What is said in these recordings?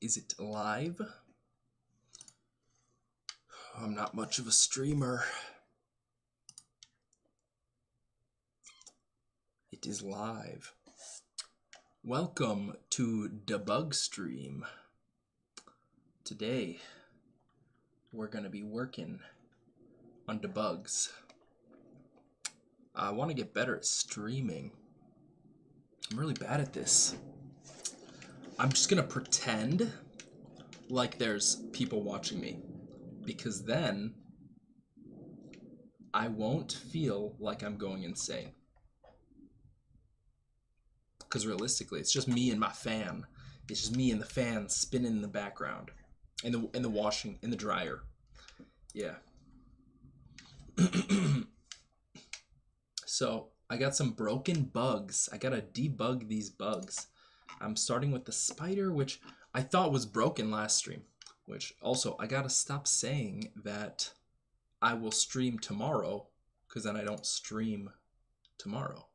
Is it live? I'm not much of a streamer. It is live. Welcome to Debug Stream. Today, we're going to be working on debugs. I want to get better at streaming. I'm really bad at this. I'm just going to pretend like there's people watching me, because then I won't feel like I'm going insane. Because realistically, it's just me and my fan. It's just me and the fan spinning in the background, and the washing in the dryer. Yeah. So I got some broken bugs. I gotta debug these bugs. I'm starting with the spider, which I thought was broken last stream. Which also, I gotta stop saying that I will stream tomorrow, because then I don't stream tomorrow.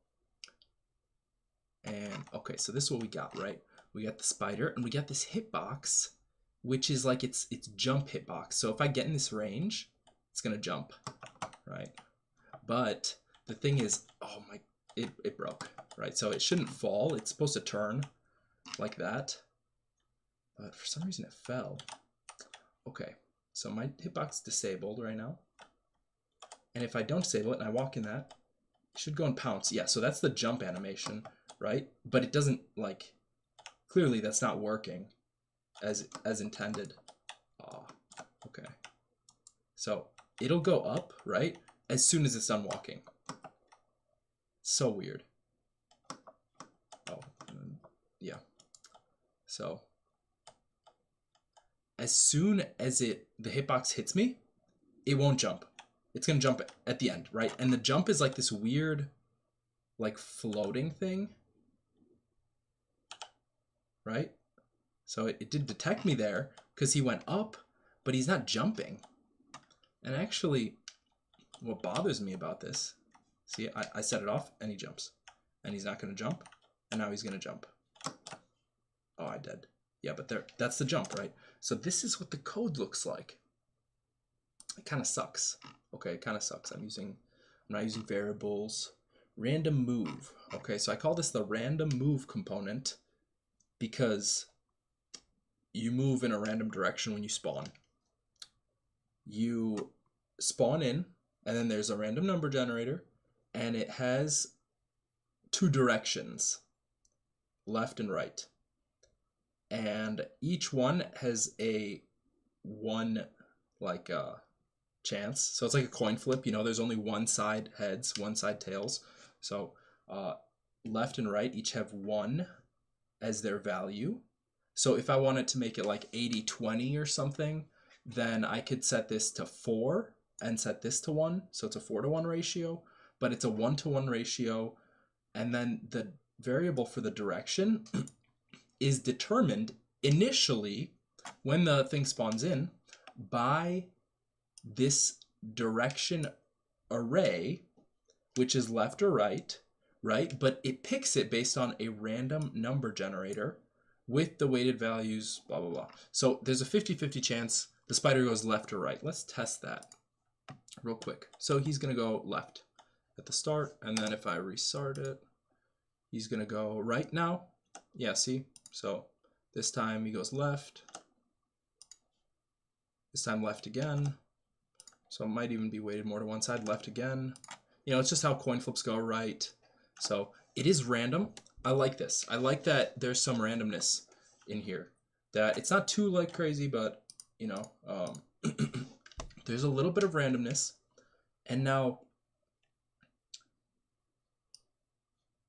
And okay, so this is what we got, right? We got the spider, and we got this hitbox, which is like it's jump hitbox. So if I get in this range, it's gonna jump, right? But the thing is, oh my, it broke, right? So it shouldn't fall. It's supposed to turn like that, but for some reason it fell. Okay, so my hitbox is disabled right now, and if I don't disable it and I walk in that, it should go and pounce. Yeah, so that's the jump animation, right? But it doesn't, like, clearly that's not working as intended. Okay. So it'll go up, right, as soon as it's done walking. So weird. Oh, yeah. So as soon as the hitbox hits me, it won't jump. It's gonna jump at the end, right? And the jump is like this weird, like, floating thing, right? So it did detect me there because he went up, but he's not jumping. And actually, what bothers me about this, see, I set it off and he jumps, and he's not going to jump, and now he's going to jump. Oh, I did. Yeah, but that's the jump, right? So this is what the code looks like. It kind of sucks. Okay, it kind of sucks. I'm not using variables. Random move. Okay, so I call this the random move component because you move in a random direction when you spawn. You spawn in, and then there's a random number generator, and it has two directions, left and right. And each one has a one, like, chance. So it's like a coin flip, you know, there's only one side heads, one side tails. So left and right each have 1 as their value. So if I wanted to make it like 80-20 or something, then I could set this to 4 and set this to 1. So it's a 4-to-1 ratio, but it's a 1-to-1 ratio. And then the variable for the direction is determined initially when the thing spawns in by this direction array, which is left or right, right? But it picks it based on a random number generator with the weighted values, blah, blah, blah. So there's a 50-50 chance the spider goes left or right. Let's test that real quick. So he's going to go left at the start, and then if I restart it, he's going to go right now. Yeah, see? So this time he goes left. This time left again. So it might even be weighted more to one side, left again. You know, it's just how coin flips go, right? So it is random. I like this. I like that there's some randomness in here. That it's not too, like, crazy, but, you know, there's a little bit of randomness. And now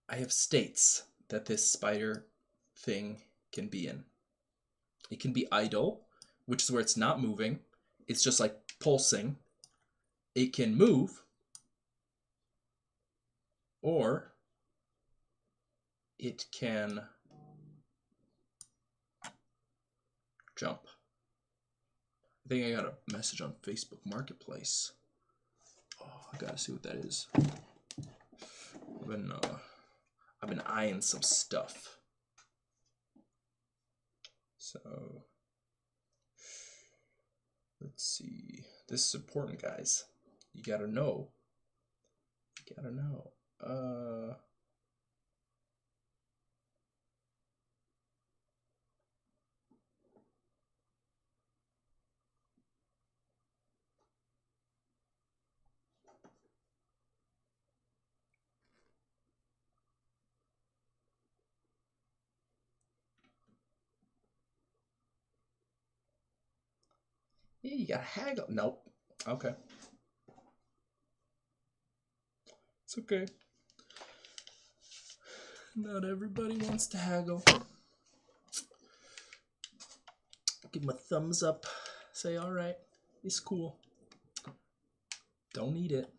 I have states that this spider thing can be in. It can be idle, which is where it's not moving. It's just like pulsing. It can move, or it can jump. I think I got a message on Facebook Marketplace. Oh, I gotta see what that is. I've been eyeing some stuff. So let's see. This is important, guys. You gotta know. You gotta know. Yeah, you gotta haggle. Nope. Okay. It's okay. Not everybody wants to haggle. Give him a thumbs up. Say, all right, it's cool. Don't need it.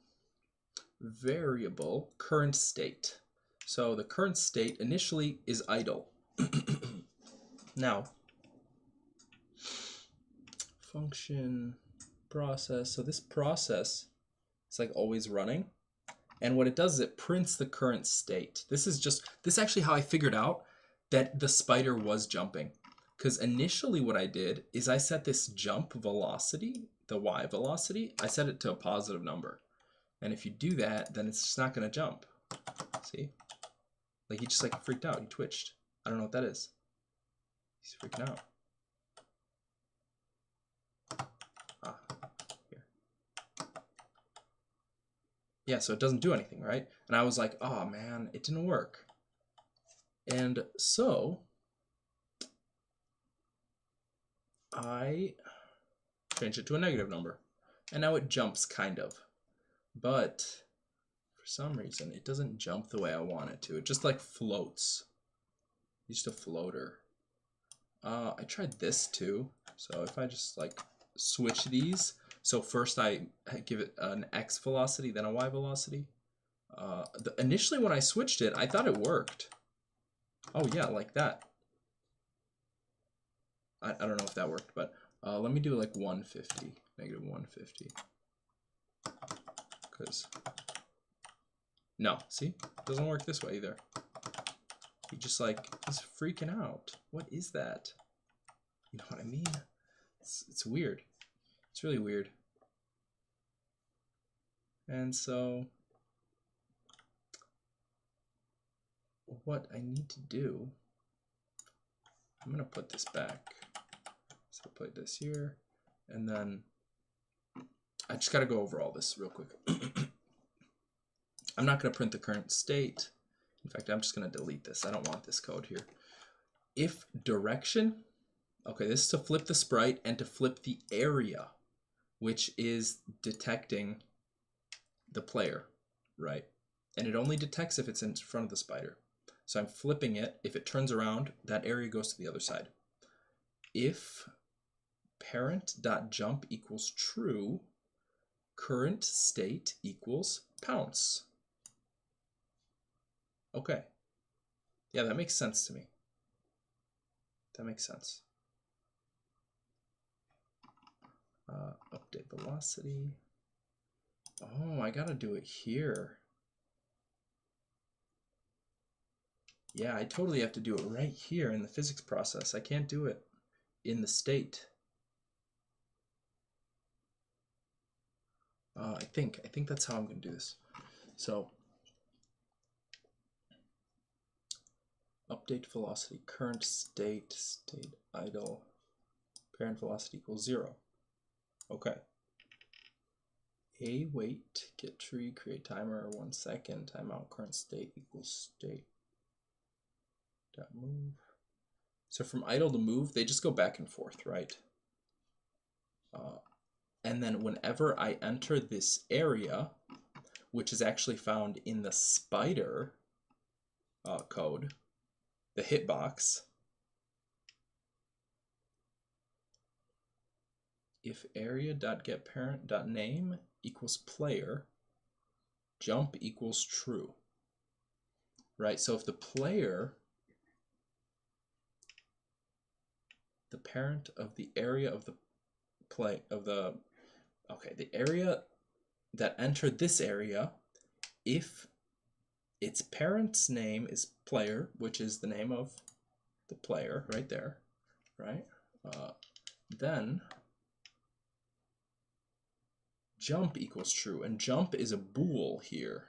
Variable current state. So the current state initially is idle. Now, function process. So this process is like always running. And what it does is it prints the current state. This is actually how I figured out that the spider was jumping. Because initially what I did is I set this jump velocity, the y velocity, I set it to a positive number. And if you do that, then it's just not going to jump. See? Like he just like freaked out. He twitched. I don't know what that is. He's freaking out. Here. Yeah, so it doesn't do anything, right? And I was like, oh man, it didn't work. And so I changed it to a negative number. And now it jumps kind of. But for some reason, it doesn't jump the way I want it to. It just like floats. It's just a floater. I tried this too. So if I just like switch these, so first I give it an x velocity, then a y velocity. Initially when I switched it, I thought it worked. Oh yeah, like that. I don't know if that worked, but let me do like 150, negative 150. Because, no, see? It doesn't work this way either. He just like, he's freaking out. What is that? You know what I mean? It's weird. It's really weird. And so, what I need to do, I'm gonna put this back. So put this here, and then I just gotta go over all this real quick. I'm not gonna print the current state. In fact, I'm just gonna delete this. I don't want this code here. If direction, okay, this is to flip the sprite and to flip the area, which is detecting the player, right? And it only detects if it's in front of the spider. So I'm flipping it. If it turns around, that area goes to the other side. If parent.jump equals true, current state equals pounce. Okay. Yeah, that makes sense to me. That makes sense. Update velocity. Oh, I gotta do it here. Yeah, I totally have to do it right here in the physics process. I can't do it in the state. I think that's how I'm gonna do this. So update velocity, current state, state idle, parent velocity equals 0. Okay. A wait, get tree, create timer, 1 second, timeout, current state equals state. Dot move. So from idle to move, they just go back and forth, right? And then whenever I enter this area, which is actually found in the spider code, the hitbox, if area.getParent.name equals player, jump equals true, right? So if the player, the parent of the area of the play of the, okay, the area that entered this area, if its parent's name is player, which is the name of the player right there, right? Then jump equals true, and jump is a bool here.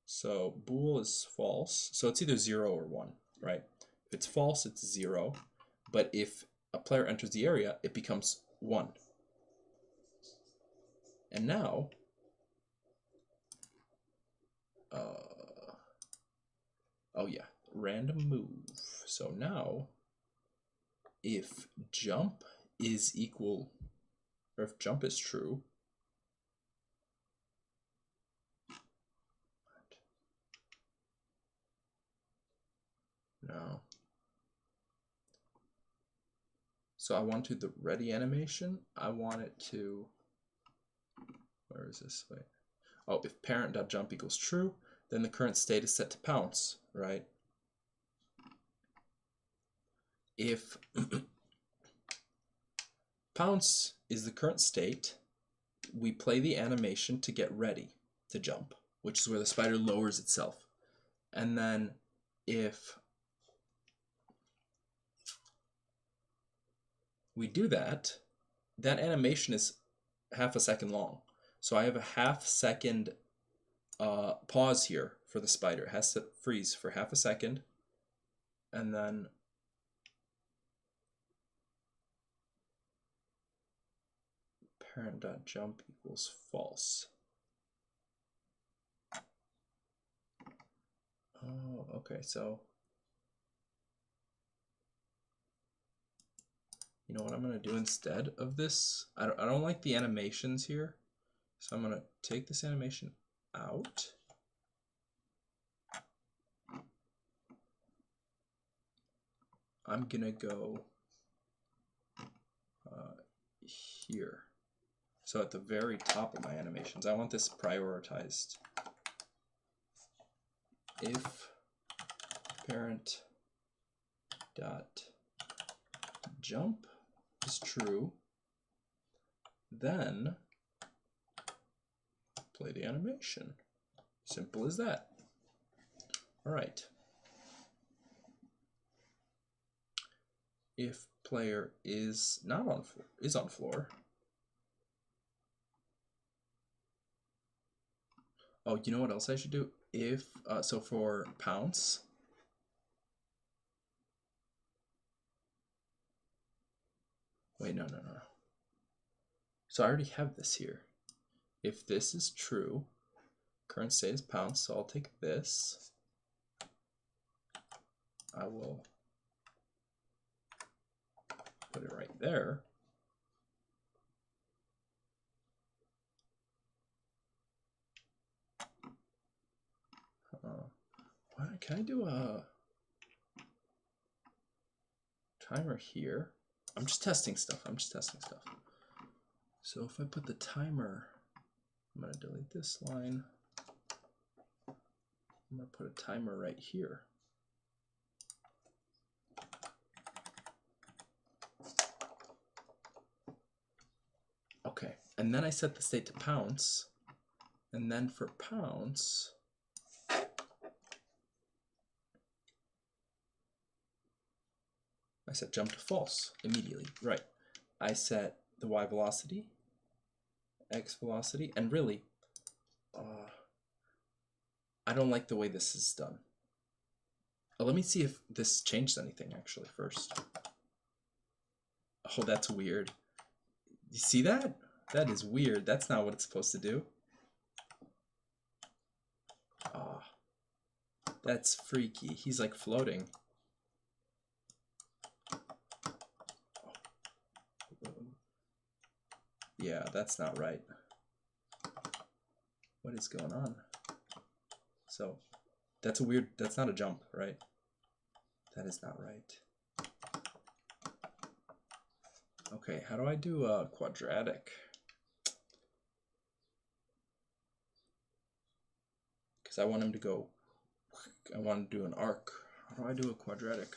So bool is false, so it's either 0 or 1, right? If it's false, it's 0, but if a player enters the area, it becomes 1. And now, oh yeah, random move. So now, if jump is equal, or if jump is true, no. So I want to do the ready animation. I want it to, where is this? Wait. Oh, if parent.jump equals true, then the current state is set to pounce, right? If pounce is the current state, we play the animation to get ready to jump, which is where the spider lowers itself. And then if we do that, that animation is half a second long. So I have a half-second pause here for the spider. It has to freeze for half a second, and then parent.jump equals false. Oh, okay, so you know what I'm going to do instead of this? I don't like the animations here, so I'm going to take this animation out. I'm going to go here. So at the very top of my animations, I want this prioritized. If parent dot jump is true, then play the animation. Simple as that. All right. If player is not on floor, is on floor. Oh, you know what else I should do? If so for pounce, wait, no. So I already have this here. If this is true, current state is pounce, so I'll take this. I will put it right there. Can I do a timer here? I'm just testing stuff. So if I put the timer, I'm going to delete this line. I'm going to put a timer right here. Okay, and then I set the state to pounce. And then for pounce, I set jump to false immediately. Right. I set the y velocity, x velocity, and really, I don't like the way this is done. Let me see if this changed anything actually first. Oh, that's weird. You see that? That is weird. That's not what it's supposed to do. That's freaky. He's like floating. Yeah, that's not right. What is going on? So that's a weird, that's not a jump, right? That is not right. Okay, how do I do a quadratic? Because I want him to go, I want to do an arc. How do I do a quadratic?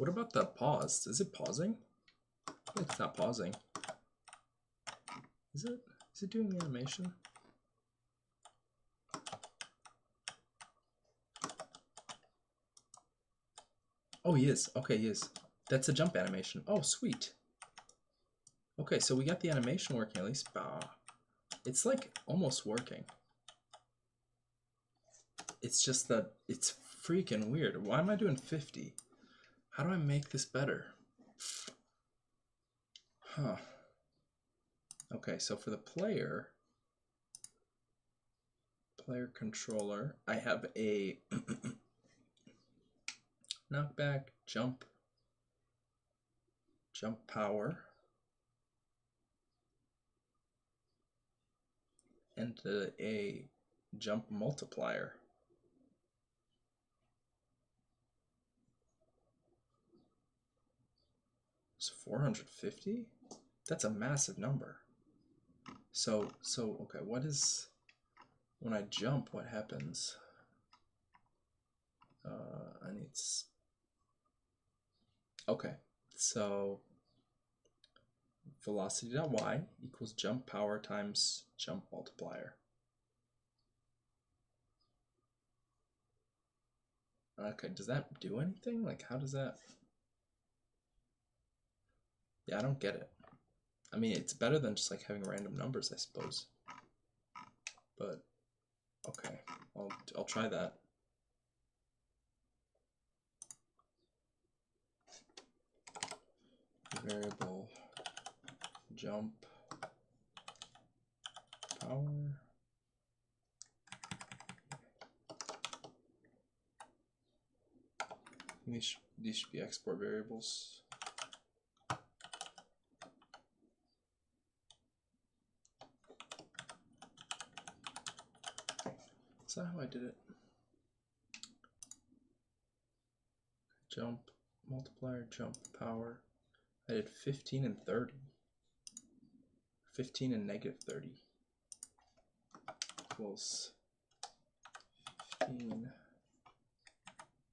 What about the pause? Is it pausing? I feel like it's not pausing. Is it? Is it doing the animation? Oh, he is. Okay, he is. That's a jump animation. Oh, sweet. Okay, so we got the animation working at least. Bah. It's like almost working. It's just that it's freaking weird. Why am I doing 50? How do I make this better? Huh. Okay, so for the player controller, I have a knockback, jump power, and a jump multiplier. It's 450? That's a massive number. So okay, what is, when I jump, what happens? I need, okay, so velocity.y equals jump power times jump multiplier. Okay, does that do anything? Like, how does that? Yeah, I don't get it. I mean, it's better than just like having random numbers, I suppose. But okay, I'll try that. Variable jump power. These should be export variables. Is that how I did it? Jump multiplier, jump power. I did 15 and 30. 15 and negative 30 equals 15.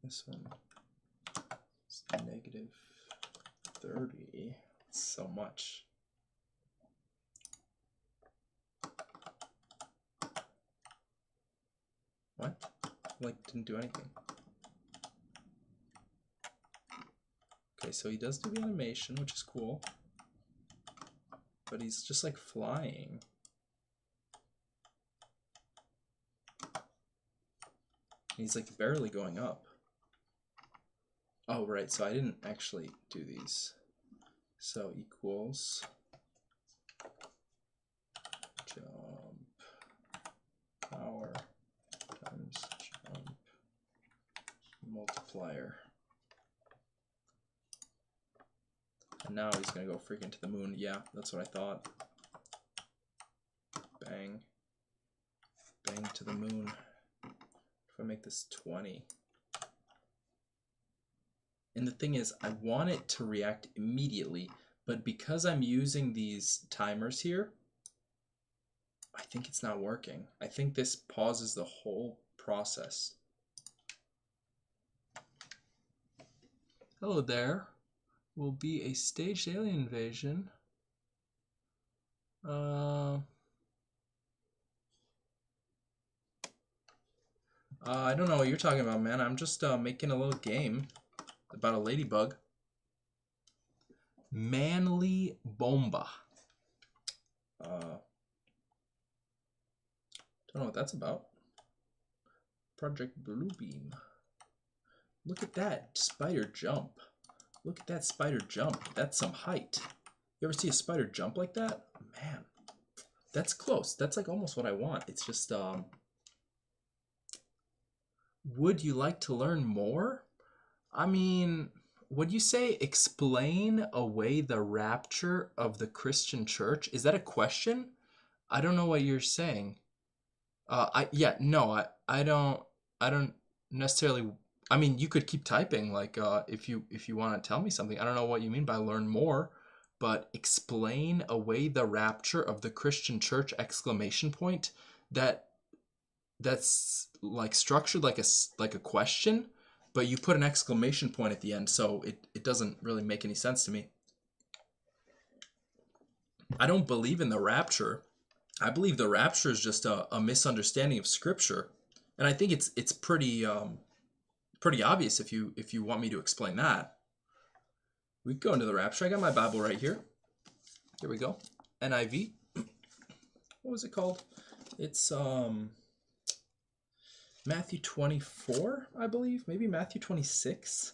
This one is negative 30. It's so much. What? Like, didn't do anything. Okay, so he does do the animation, which is cool. But he's just like flying. He's like barely going up. Oh, right, so I didn't actually do these. So equals jump power times jump multiplier. And now he's gonna go freaking to the moon. Yeah, that's what I thought. Bang. Bang to the moon. If I make this 20. And the thing is, I want it to react immediately, but because I'm using these timers here, I think it's not working. I think this pauses the whole process. Hello there. Will be a staged alien invasion. I don't know what you're talking about, man. I'm just making a little game about a ladybug. Manly Bomba. Don't know what that's about. Project Bluebeam. Look at that spider jump. Look at that spider jump. That's some height. You ever see a spider jump like that? Man, that's close. That's like almost what I want. It's just, would you like to learn more? I mean, would you say explain away the rapture of the Christian church? Is that a question? I don't know what you're saying. I don't necessarily. I mean, you could keep typing, like, if you want to tell me something. I don't know what you mean by learn more, but explain away the rapture of the Christian church, exclamation point. That's like structured like a question, but you put an exclamation point at the end, so it doesn't really make any sense to me. I don't believe in the rapture. I believe the rapture is just a misunderstanding of Scripture, and I think it's pretty pretty obvious if you want me to explain that. We go into the rapture. I got my Bible right here. Here we go. NIV. What was it called? It's Matthew 24, I believe, maybe Matthew 26.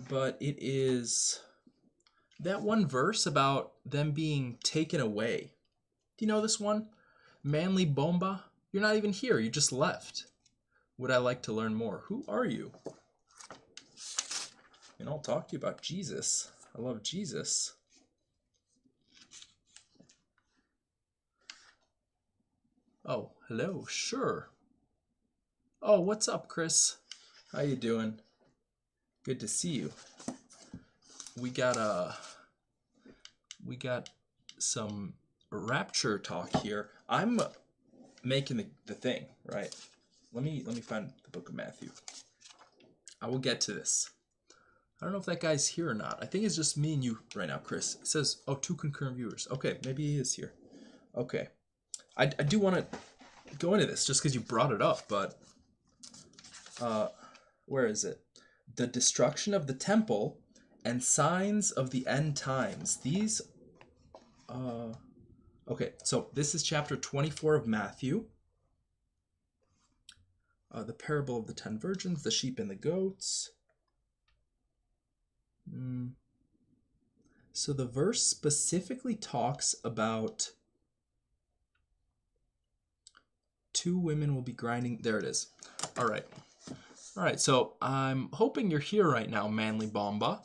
But it is that one verse about them being taken away. Do you know this one? Manly Bomba. You're not even here. You just left. Would I like to learn more? Who are you? And I'll talk to you about Jesus. I love Jesus. Oh, hello. Sure. Oh, what's up, Chris? How you doing? Good to see you. We got some rapture talk here. I'm making the thing, right? Let me find the book of Matthew. I will get to this. I don't know if that guy's here or not. I think it's just me and you right now, Chris. It says, oh, 2 concurrent viewers. Okay, maybe he is here. Okay. I do want to go into this just because you brought it up, but where is it? The destruction of the temple and signs of the end times. These, okay, so this is chapter 24 of Matthew. The parable of the 10 virgins, the sheep and the goats. So the verse specifically talks about 2 women will be grinding. There it is. All right. All right, so I'm hoping you're here right now, Manly Bomba.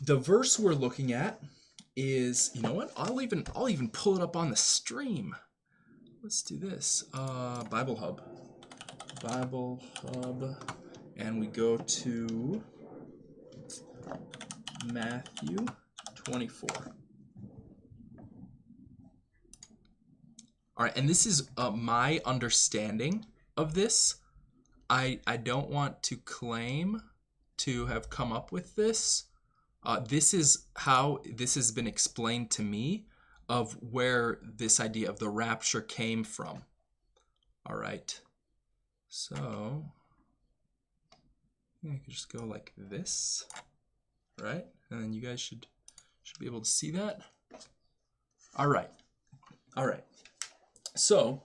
The verse we're looking at is, you know what? I'll even pull it up on the stream. Let's do this. Bible Hub, and we go to Matthew 24. All right, and this is my understanding of this. I don't want to claim to have come up with this. This is how this has been explained to me of where this idea of the rapture came from. All right. So I could just go like this, right? And then you guys should be able to see that. All right. All right. So,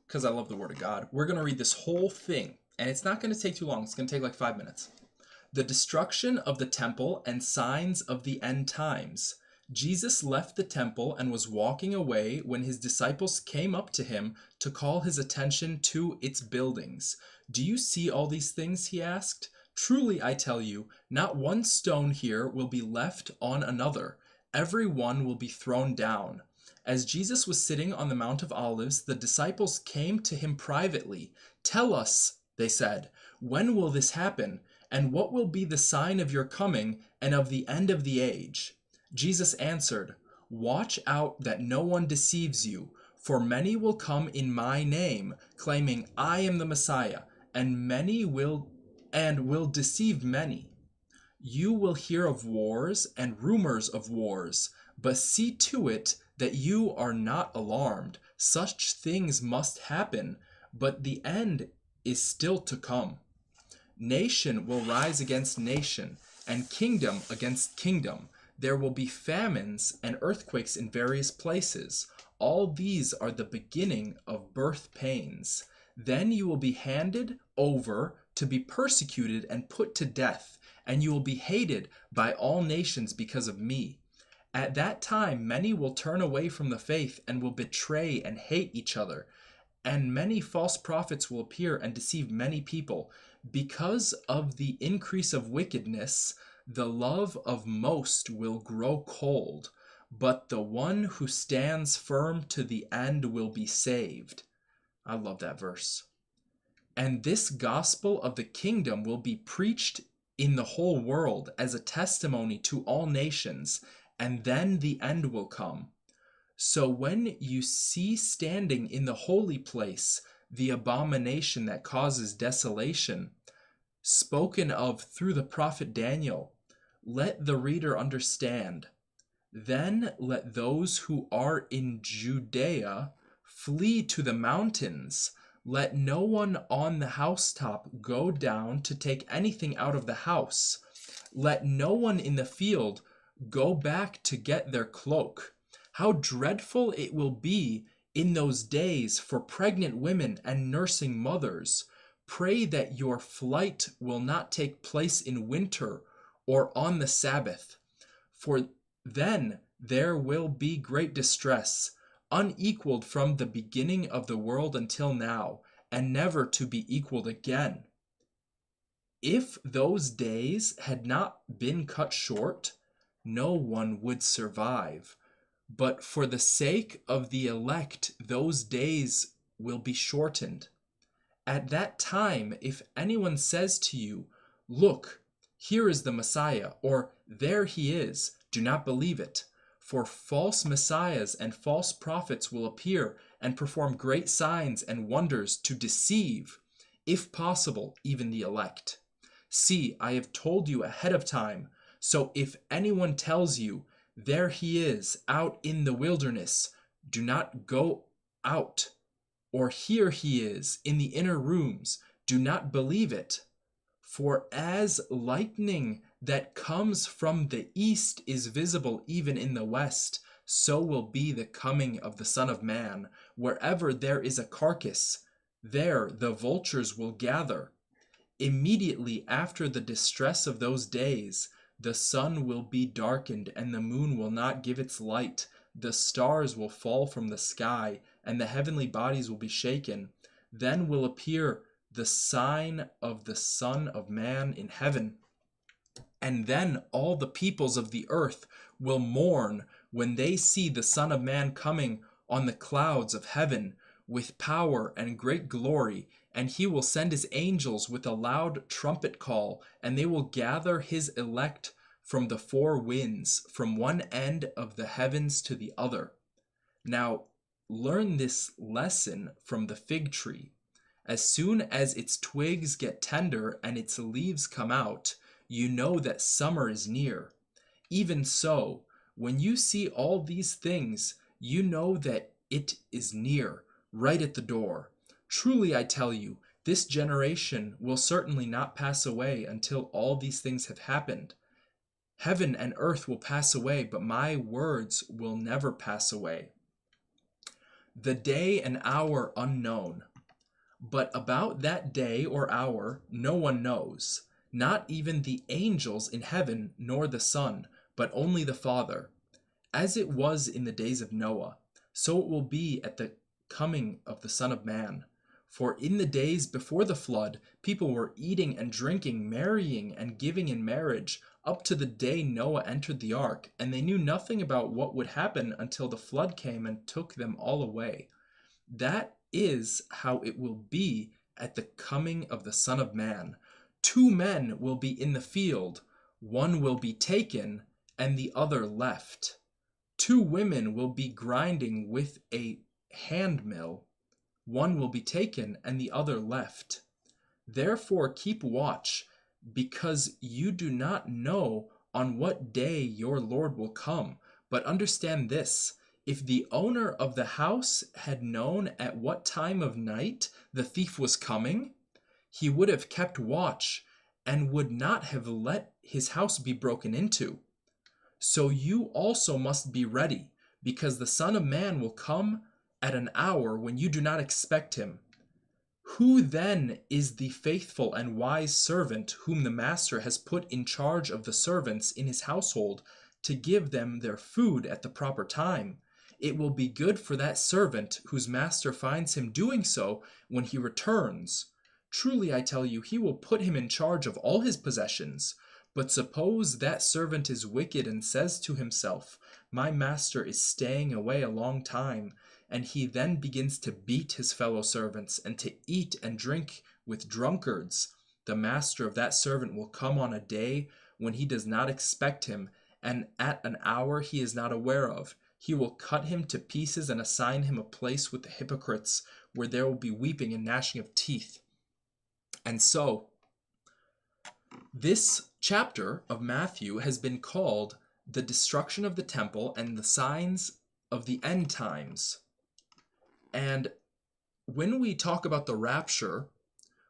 because I love the Word of God, we're going to read this whole thing, and it's not going to take too long. It's going to take like 5 minutes. The destruction of the temple and signs of the end times. Jesus left the temple and was walking away when his disciples came up to him to call his attention to its buildings. Do you see all these things? He asked. Truly, I tell you, not one stone here will be left on another. Every one will be thrown down. As Jesus was sitting on the Mount of Olives, the disciples came to him privately. Tell us, they said, when will this happen? And what will be the sign of your coming and of the end of the age? Jesus answered, watch out that no one deceives you, for many will come in my name, claiming I am the Messiah, and will deceive many. You will hear of wars and rumors of wars, but see to it that you are not alarmed. Such things must happen, but the end is still to come. Nation will rise against nation, and kingdom against kingdom. There will be famines and earthquakes in various places. All these are the beginning of birth pains. Then you will be handed over to be persecuted and put to death, and you will be hated by all nations because of me. At that time, many will turn away from the faith and will betray and hate each other. And many false prophets will appear and deceive many people. Because of the increase of wickedness, the love of most will grow cold, but the one who stands firm to the end will be saved. I love that verse. And this gospel of the kingdom will be preached in the whole world as a testimony to all nations, and then the end will come. So when you see standing in the holy place the abomination that causes desolation, spoken of through the prophet Daniel. Let the reader understand. Then let those who are in Judea flee to the mountains. Let no one on the housetop go down to take anything out of the house. Let no one in the field go back to get their cloak. How dreadful it will be in those days for pregnant women and nursing mothers. Pray that your flight will not take place in winter or on the Sabbath, for then there will be great distress, unequaled from the beginning of the world until now, and never to be equaled again. If those days had not been cut short, no one would survive. But for the sake of the elect, those days will be shortened. At that time, if anyone says to you, "Look, here is the Messiah," or "There he is," do not believe it. For false messiahs and false prophets will appear and perform great signs and wonders to deceive, if possible, even the elect. See, I have told you ahead of time. So if anyone tells you, "There he is, out in the wilderness," do not go out. Or "Here he is, in the inner rooms," do not believe it. For as lightning that comes from the east is visible even in the west, so will be the coming of the Son of Man. Wherever there is a carcass, there the vultures will gather. Immediately after the distress of those days, the sun will be darkened, and the moon will not give its light. The stars will fall from the sky, and the heavenly bodies will be shaken. Then will appear the sign of the Son of Man in heaven. And then all the peoples of the earth will mourn when they see the Son of Man coming on the clouds of heaven with power and great glory. And he will send his angels with a loud trumpet call, and they will gather his elect from the four winds, from one end of the heavens to the other. Now, learn this lesson from the fig tree. As soon as its twigs get tender and its leaves come out, you know that summer is near. Even so, when you see all these things, you know that it is near, right at the door. Truly I tell you, this generation will certainly not pass away until all these things have happened. Heaven and earth will pass away, but my words will never pass away. The day and hour unknown. But about that day or hour no one knows, not even the angels in heaven nor the Son, but only the Father. As it was in the days of Noah, so it will be at the coming of the Son of Man. For in the days before the flood, people were eating and drinking, marrying and giving in marriage, up to the day Noah entered the ark, and they knew nothing about what would happen until the flood came and took them all away. That is how it will be at the coming of the Son of Man. 2 men will be in the field, one will be taken and the other left. 2 women will be grinding with a handmill, one will be taken and the other left. Therefore keep watch, because you do not know on what day your Lord will come. But understand this, if the owner of the house had known at what time of night the thief was coming, he would have kept watch and would not have let his house be broken into. So you also must be ready, because the Son of Man will come at an hour when you do not expect him. Who then is the faithful and wise servant whom the master has put in charge of the servants in his household to give them their food at the proper time? It will be good for that servant whose master finds him doing so when he returns. Truly I tell you, he will put him in charge of all his possessions. But suppose that servant is wicked and says to himself, "My master is staying away a long time," and he then begins to beat his fellow servants and to eat and drink with drunkards. The master of that servant will come on a day when he does not expect him, and at an hour he is not aware of. He will cut him to pieces and assign him a place with the hypocrites, where there will be weeping and gnashing of teeth. And so, this chapter of Matthew has been called the destruction of the temple and the signs of the end times. And when we talk about the rapture,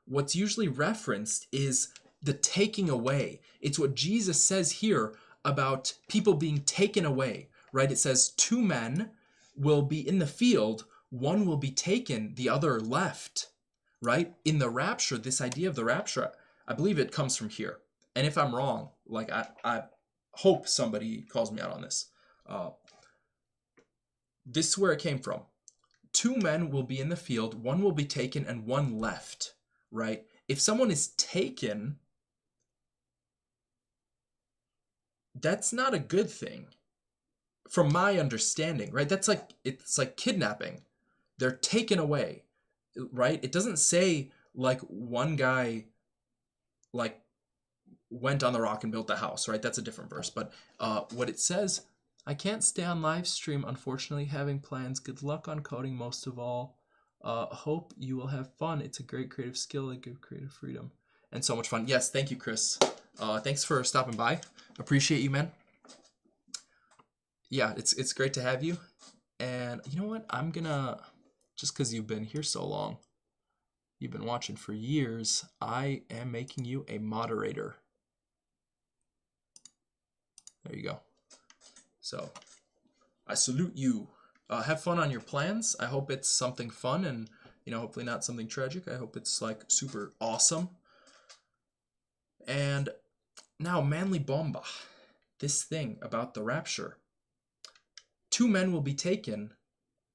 what's usually referenced is the taking away. It's what Jesus says here about people being taken away, right? It says 2 men will be in the field, one will be taken, the other left, right? In the rapture, this idea of the rapture, I believe it comes from here. And if I'm wrong, like I hope somebody calls me out on this. This is where it came from. 2 men will be in the field, one will be taken and one left, right? If someone is taken, that's not a good thing from my understanding, right? It's like kidnapping. They're taken away, right? It doesn't say like one guy like went on the rock and built the house, right? That's a different verse. But what it says, I can't stay on live stream, unfortunately, having plans. Good luck on coding most of all. Hope you will have fun. It's a great creative skill, a good creative freedom, and so much fun. Yes, thank you, Chris. Thanks for stopping by. Appreciate you, man. Yeah, it's great to have you. And you know what? I'm gonna, just because you've been here so long, you've been watching for years, I am making you a moderator. There you go. So I salute you. Have fun on your plans. I hope it's something fun and, you know, hopefully not something tragic. I hope it's like super awesome. And now, Manly Bomba, this thing about the rapture. 2 men will be taken,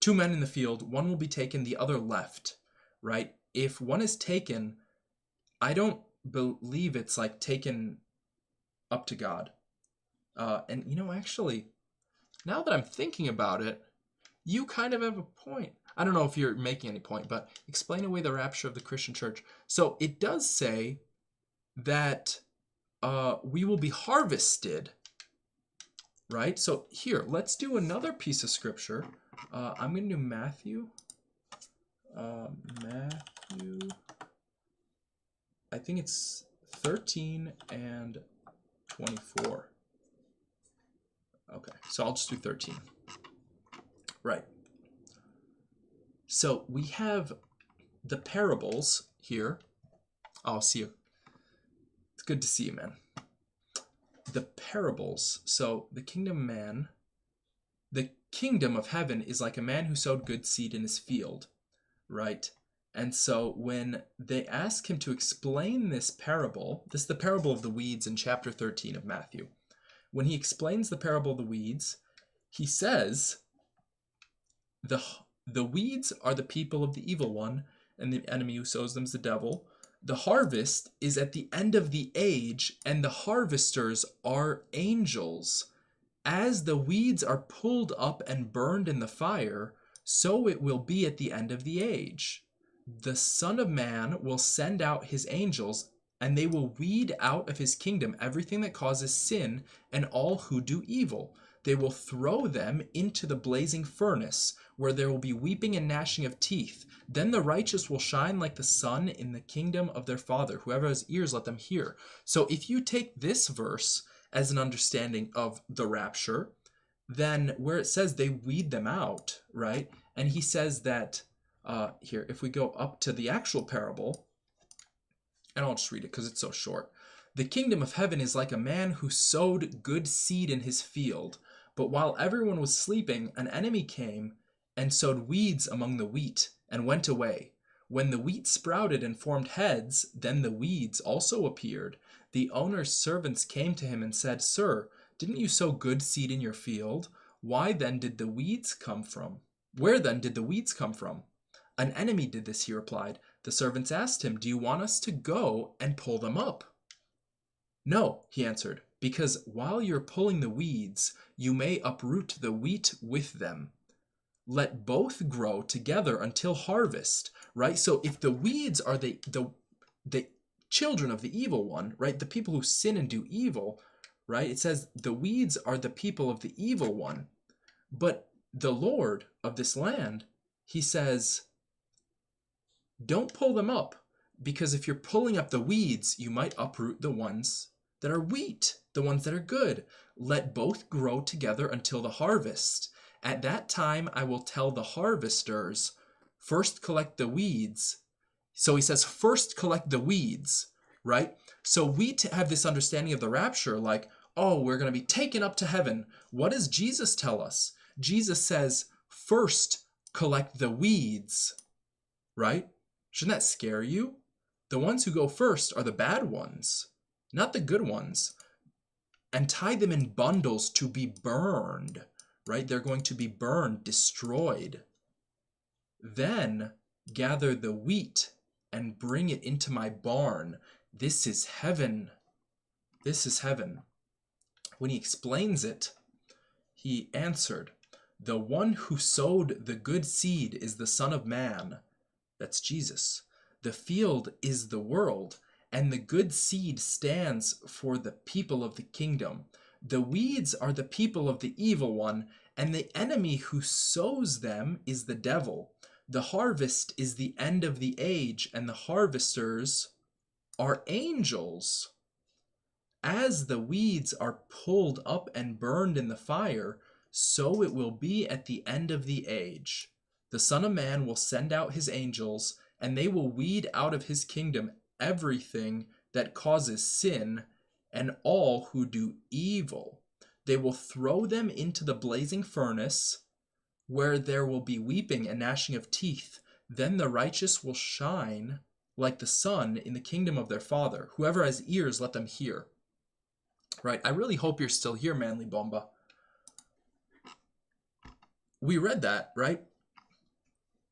2 men in the field, one will be taken, the other left, right? If one is taken, I don't believe it's like taken up to God. And, you know, actually, now that I'm thinking about it, you kind of have a point. I don't know if you're making any point, but explain away the rapture of the Christian church. So it does say that we will be harvested, right? So here, let's do another piece of scripture. I'm going to do Matthew. Matthew, I think it's 13 and 24. Okay, so I'll just do 13. Right. So we have the parables here. Oh, see you. It's good to see you, man. The parables. So the kingdom of heaven is like a man who sowed good seed in his field, right? And so when they ask him to explain this parable, this is the parable of the weeds in chapter 13 of Matthew. When he explains the parable of the weeds, he says, the weeds are the people of the evil one, and the enemy who sows them is the devil. The harvest is at the end of the age, and the harvesters are angels. As the weeds are pulled up and burned in the fire, so it will be at the end of the age. The Son of Man will send out his angels, and they will weed out of his kingdom everything that causes sin and all who do evil. They will throw them into the blazing furnace, where there will be weeping and gnashing of teeth. Then the righteous will shine like the sun in the kingdom of their Father. Whoever has ears, let them hear. So if you take this verse as an understanding of the rapture, then where it says they weed them out, right? And he says that, here, if we go up to the actual parable, and I'll just read it because it's so short. The kingdom of heaven is like a man who sowed good seed in his field. But while everyone was sleeping, an enemy came and sowed weeds among the wheat and went away. When the wheat sprouted and formed heads, then the weeds also appeared. The owner's servants came to him and said, Sir, didn't you sow good seed in your field? Why then did the weeds come from? Where then did the weeds come from? An enemy did this, he replied. The servants asked him, Do you want us to go and pull them up? No, he answered, because while you're pulling the weeds, you may uproot the wheat with them. Let both grow together until harvest, right? So if the weeds are the children of the evil one, right? The people who sin and do evil, right? It says the weeds are the people of the evil one. But the Lord of this land, he says, don't pull them up, because if you're pulling up the weeds, you might uproot the ones that are wheat, the ones that are good. Let both grow together until the harvest. At that time, I will tell the harvesters, first collect the weeds. So he says, first collect the weeds, right? So we have this understanding of the rapture, like, oh, we're going to be taken up to heaven. What does Jesus tell us? Jesus says, first collect the weeds, right? Shouldn't that scare you? The ones who go first are the bad ones, not the good ones. And tie them in bundles to be burned, right? They're going to be burned, destroyed. Then gather the wheat and bring it into my barn. This is heaven. This is heaven. When he explains it, he answered, the one who sowed the good seed is the Son of Man. That's Jesus. The field is the world, and the good seed stands for the people of the kingdom. The weeds are the people of the evil one, and the enemy who sows them is the devil. The harvest is the end of the age, and the harvesters are angels. As the weeds are pulled up and burned in the fire, so it will be at the end of the age. The Son of Man will send out his angels, and they will weed out of his kingdom everything that causes sin and all who do evil. They will throw them into the blazing furnace, where there will be weeping and gnashing of teeth. Then the righteous will shine like the sun in the kingdom of their Father. Whoever has ears, let them hear. Right? I really hope you're still here, Manly Bomba. We read that, right?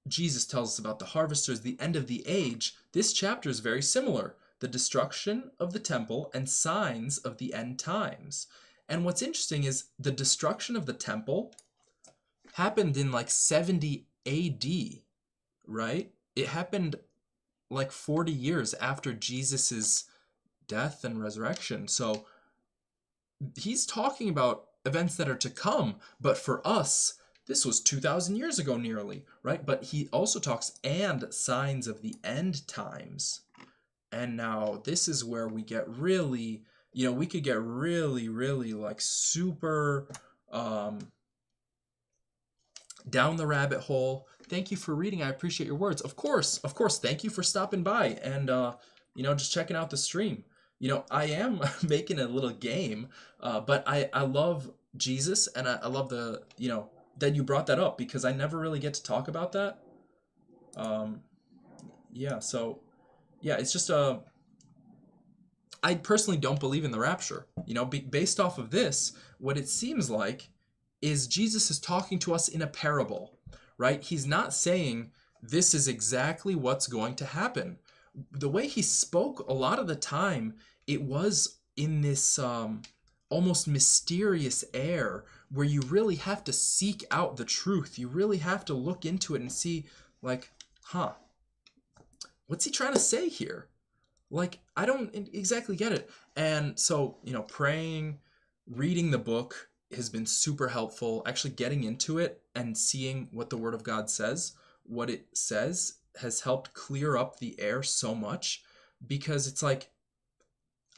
Jesus tells us about the harvesters, the end of the age. This chapter is very similar. The destruction of the temple and signs of the end times. And what's interesting is the destruction of the temple happened in like 70 AD, right? It happened like 40 years after Jesus's death and resurrection. So he's talking about events that are to come, but for us, this was 2,000 years ago nearly, right? But he also talks and signs of the end times. And now this is where we get really, we could get really, really like super down the rabbit hole. Thank you for reading. I appreciate your words. Of course. Thank you for stopping by and, just checking out the stream. I am making a little game, but I love Jesus, and I love that you brought that up, because I never really get to talk about that. It's just I personally don't believe in the rapture. Based off of this, what it seems like is Jesus is talking to us in a parable, right? He's not saying this is exactly what's going to happen. The way he spoke a lot of the time, it was in this almost mysterious air where you really have to seek out the truth. You really have to look into it and see, like, what's he trying to say here? Like, I don't exactly get it. And so, praying, reading the book has been super helpful. Actually getting into it and seeing what the Word of God says, what it says, has helped clear up the air so much, because it's like,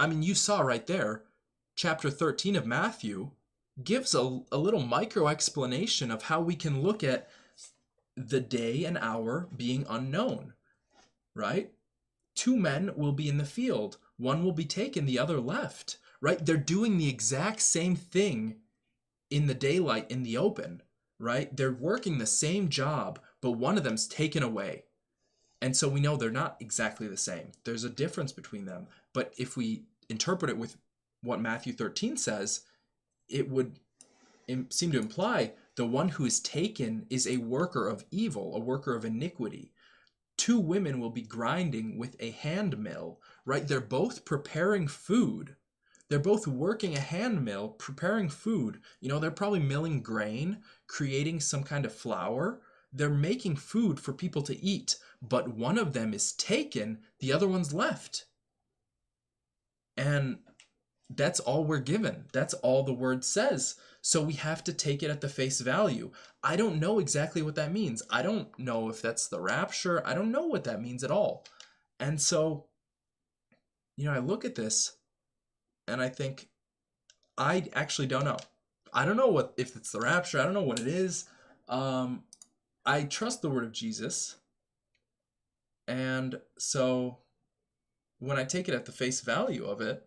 you saw right there, chapter 13 of Matthew gives a little micro explanation of how we can look at the day and hour being unknown, right? 2 men will be in the field. One will be taken, the other left, right? They're doing the exact same thing in the daylight, in the open, right? They're working the same job, but one of them's taken away. And so we know they're not exactly the same. There's a difference between them. But if we interpret it with what Matthew 13 says, it would seem to imply the one who is taken is a worker of evil, a worker of iniquity. 2 women will be grinding with a hand mill, right? They're both preparing food. They're both working a hand mill, preparing food. They're probably milling grain, creating some kind of flour. They're making food for people to eat, but one of them is taken, the other one's left. And that's all we're given. That's all the word says. So we have to take it at the face value. I don't know exactly what that means. I don't know if that's the rapture. I don't know what that means at all. And so, I look at this and I think, I actually don't know. I don't know if it's the rapture. I don't know what it is. I trust the word of Jesus. And so when I take it at the face value of it,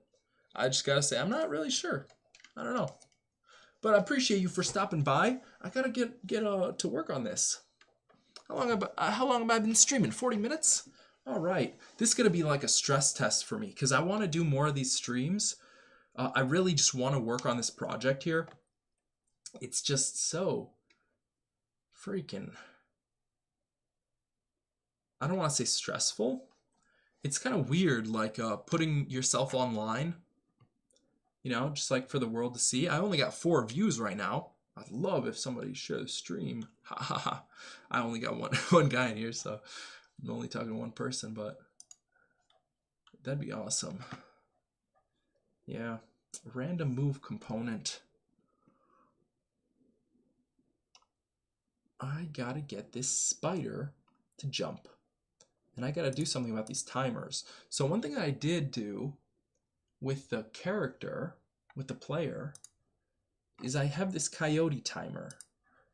I just gotta say, I'm not really sure. I don't know. But I appreciate you for stopping by. I gotta get to work on this. How long have I been streaming? 40 minutes? All right. This is gonna be like a stress test for me because I want to do more of these streams. I really just want to work on this project here. It's just so freaking, I don't want to say stressful. It's kind of weird, like putting yourself online, just like for the world to see. I only got 4 views right now. I'd love if somebody shared the stream. Ha ha ha. I only got one guy in here, so I'm only talking to one person, but that'd be awesome. Yeah. Random move component. I gotta get this spider to jump. And I gotta do something about these timers. So one thing that I did do with the character, with the player, is I have this coyote timer,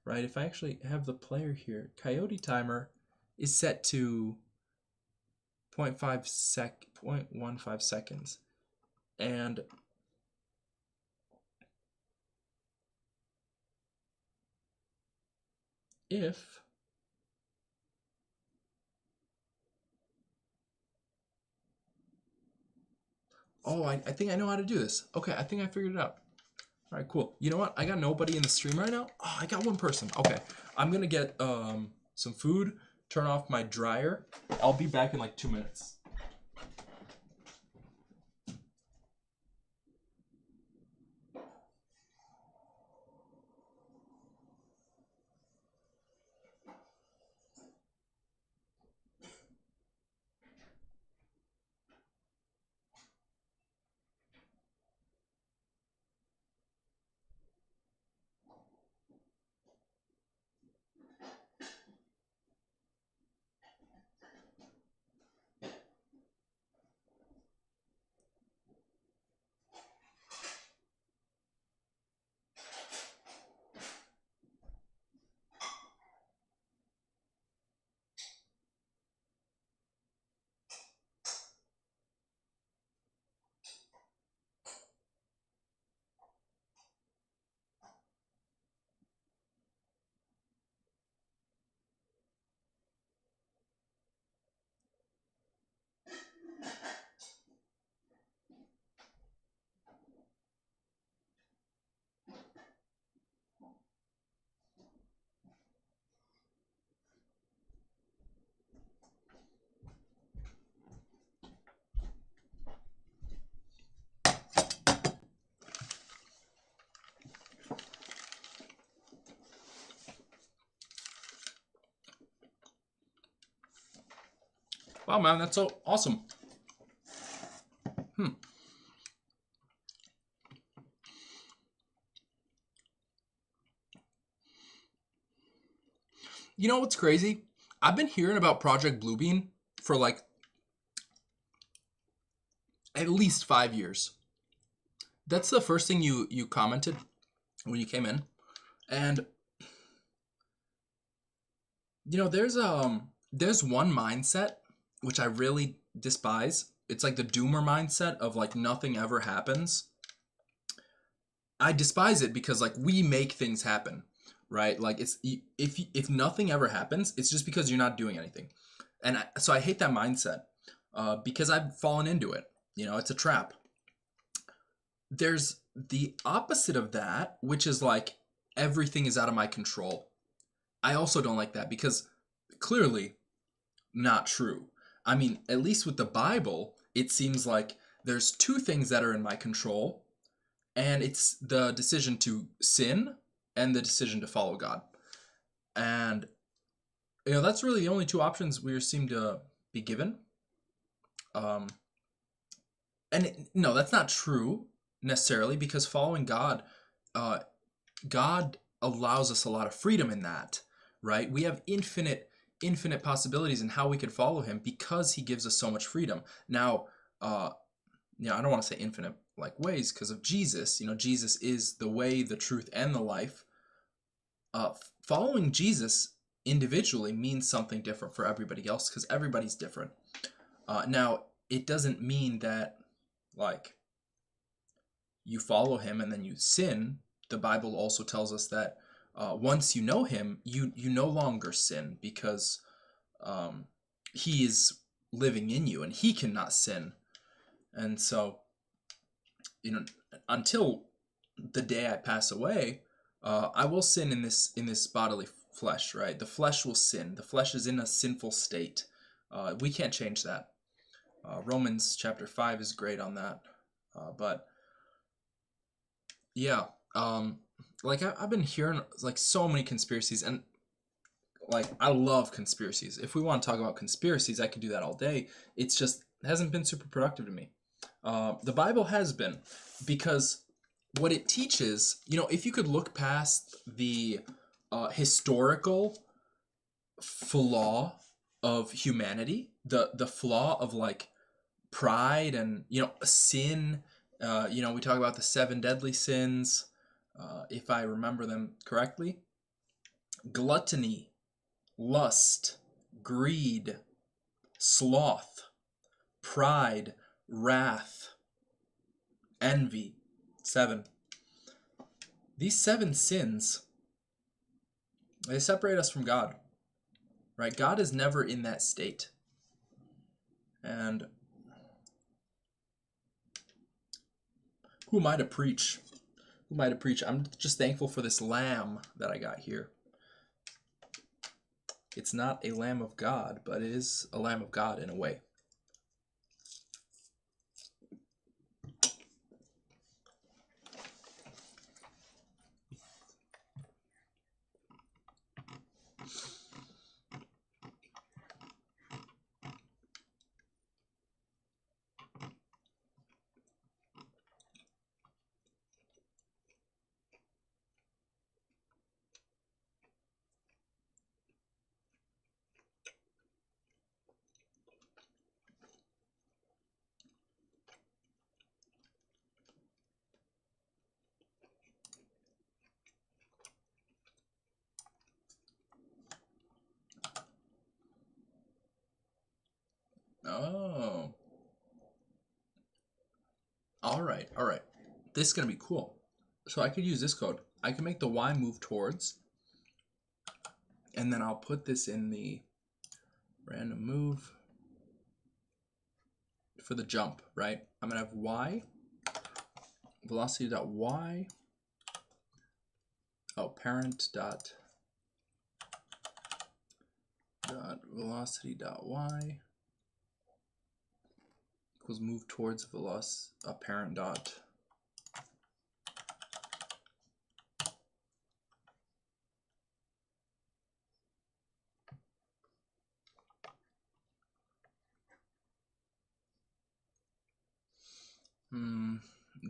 right? If I actually have the player here, coyote timer is set to 0.15 seconds. And if I think I know how to do this. Okay, I think I figured it out. All right, cool. You know what? I got nobody in the stream right now. Oh, I got one person. Okay, I'm gonna get some food, turn off my dryer. I'll be back in like 2 minutes. Wow, man, that's so awesome. You know what's crazy? I've been hearing about Project Bluebeam for like at least 5 years. That's the first thing you commented when you came in. And there's one mindset which I really despise. It's like the doomer mindset of like nothing ever happens. I despise it because like we make things happen, right? Like it's if nothing ever happens, it's just because you're not doing anything. And so I hate that mindset because I've fallen into it. It's a trap. There's the opposite of that, which is like everything is out of my control. I also don't like that because clearly not true. I mean, at least with the Bible, it seems like there's 2 things that are in my control, and it's the decision to sin and the decision to follow God. And that's really the only 2 options we seem to be given. And no, that's not true necessarily, because following God, God allows us a lot of freedom in that, right? We have infinite possibilities in how we could follow him because he gives us so much freedom. Now, I don't want to say infinite like ways because of Jesus. Jesus is the way, the truth, and the life. Following Jesus individually means something different for everybody else because everybody's different. Now, it doesn't mean that like you follow him and then you sin. The Bible also tells us that once you know him, you no longer sin because he is living in you and he cannot sin. And so, until the day I pass away, I will sin in this bodily flesh, right? The flesh will sin. The flesh is in a sinful state. We can't change that. Romans chapter 5 is great on that. But yeah, like I've been hearing like so many conspiracies, and like I love conspiracies. If we want to talk about conspiracies, I could do that all day. It hasn't been super productive to me. The Bible has been, because what it teaches, if you could look past the historical flaw of humanity, the flaw of like pride and sin. We talk about the 7 deadly sins, if I remember them correctly: gluttony, lust, greed, sloth, pride, wrath, envy. 7. These 7 sins, they separate us from God, right? God is never in that state. And who am I to preach? Who am I to preach? I'm just thankful for this lamb that I got here. It's not a lamb of God, but it is a lamb of God in a way. Oh. All right. This is going to be cool. So I could use this code. I can make the Y move towards, and then I'll put this in the random move for the jump, right? I'm going to have Y, velocity.y, parent dot velocity.y equals move towards parent dot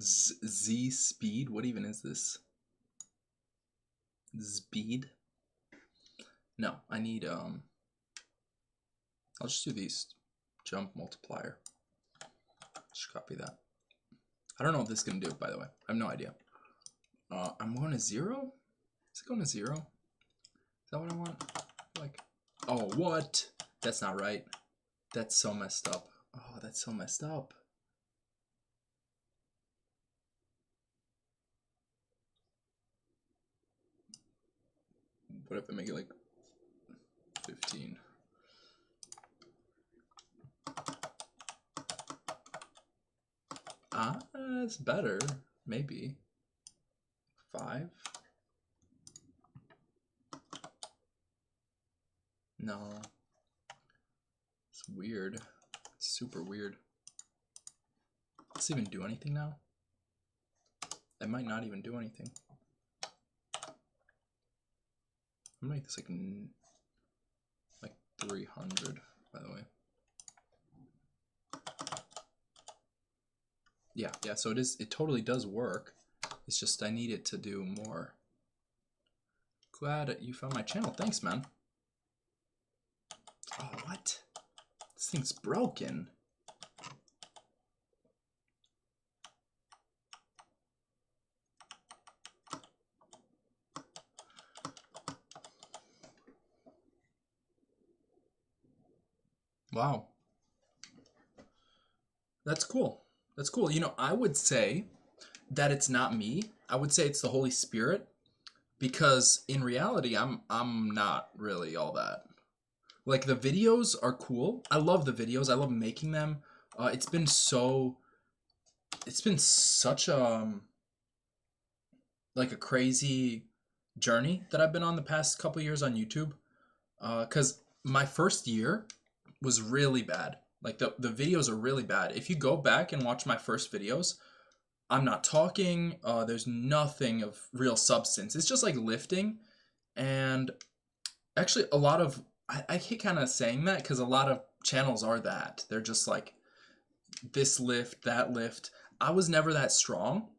z speed. What even is this? Speed? No, I need I'll just do these. Jump multiplier. Just copy that. I don't know what this is gonna do, by the way. I have no idea. I'm going to 0? Is it going to 0? Is that what I want? Like, oh, what? That's not right. That's so messed up. Oh, that's so messed up. What if I make it like 15? It's better. Maybe. 5? No. It's weird. It's super weird. Does it even do anything now? It might not even do anything. I'm gonna make this like 300, by the way. Yeah, so it totally does work. It's just I need it to do more. Glad you found my channel. Thanks, man. Oh, what? This thing's broken. Wow. That's cool. That's cool. You know, I would say that it's not me. I would say it's the Holy Spirit, because in reality I'm not really all that. Like, the videos are cool. I love the videos. I love making them. It's been such a like a crazy journey that I've been on the past couple years on YouTube. Cuz my first year was really bad. Like, the videos are really bad. If you go back and watch my first videos, I'm not talking. There's nothing of real substance. It's just like lifting. And actually, a lot of, I hate kind of saying that because a lot of channels are that. They're just like this lift, that lift. I was never that strong.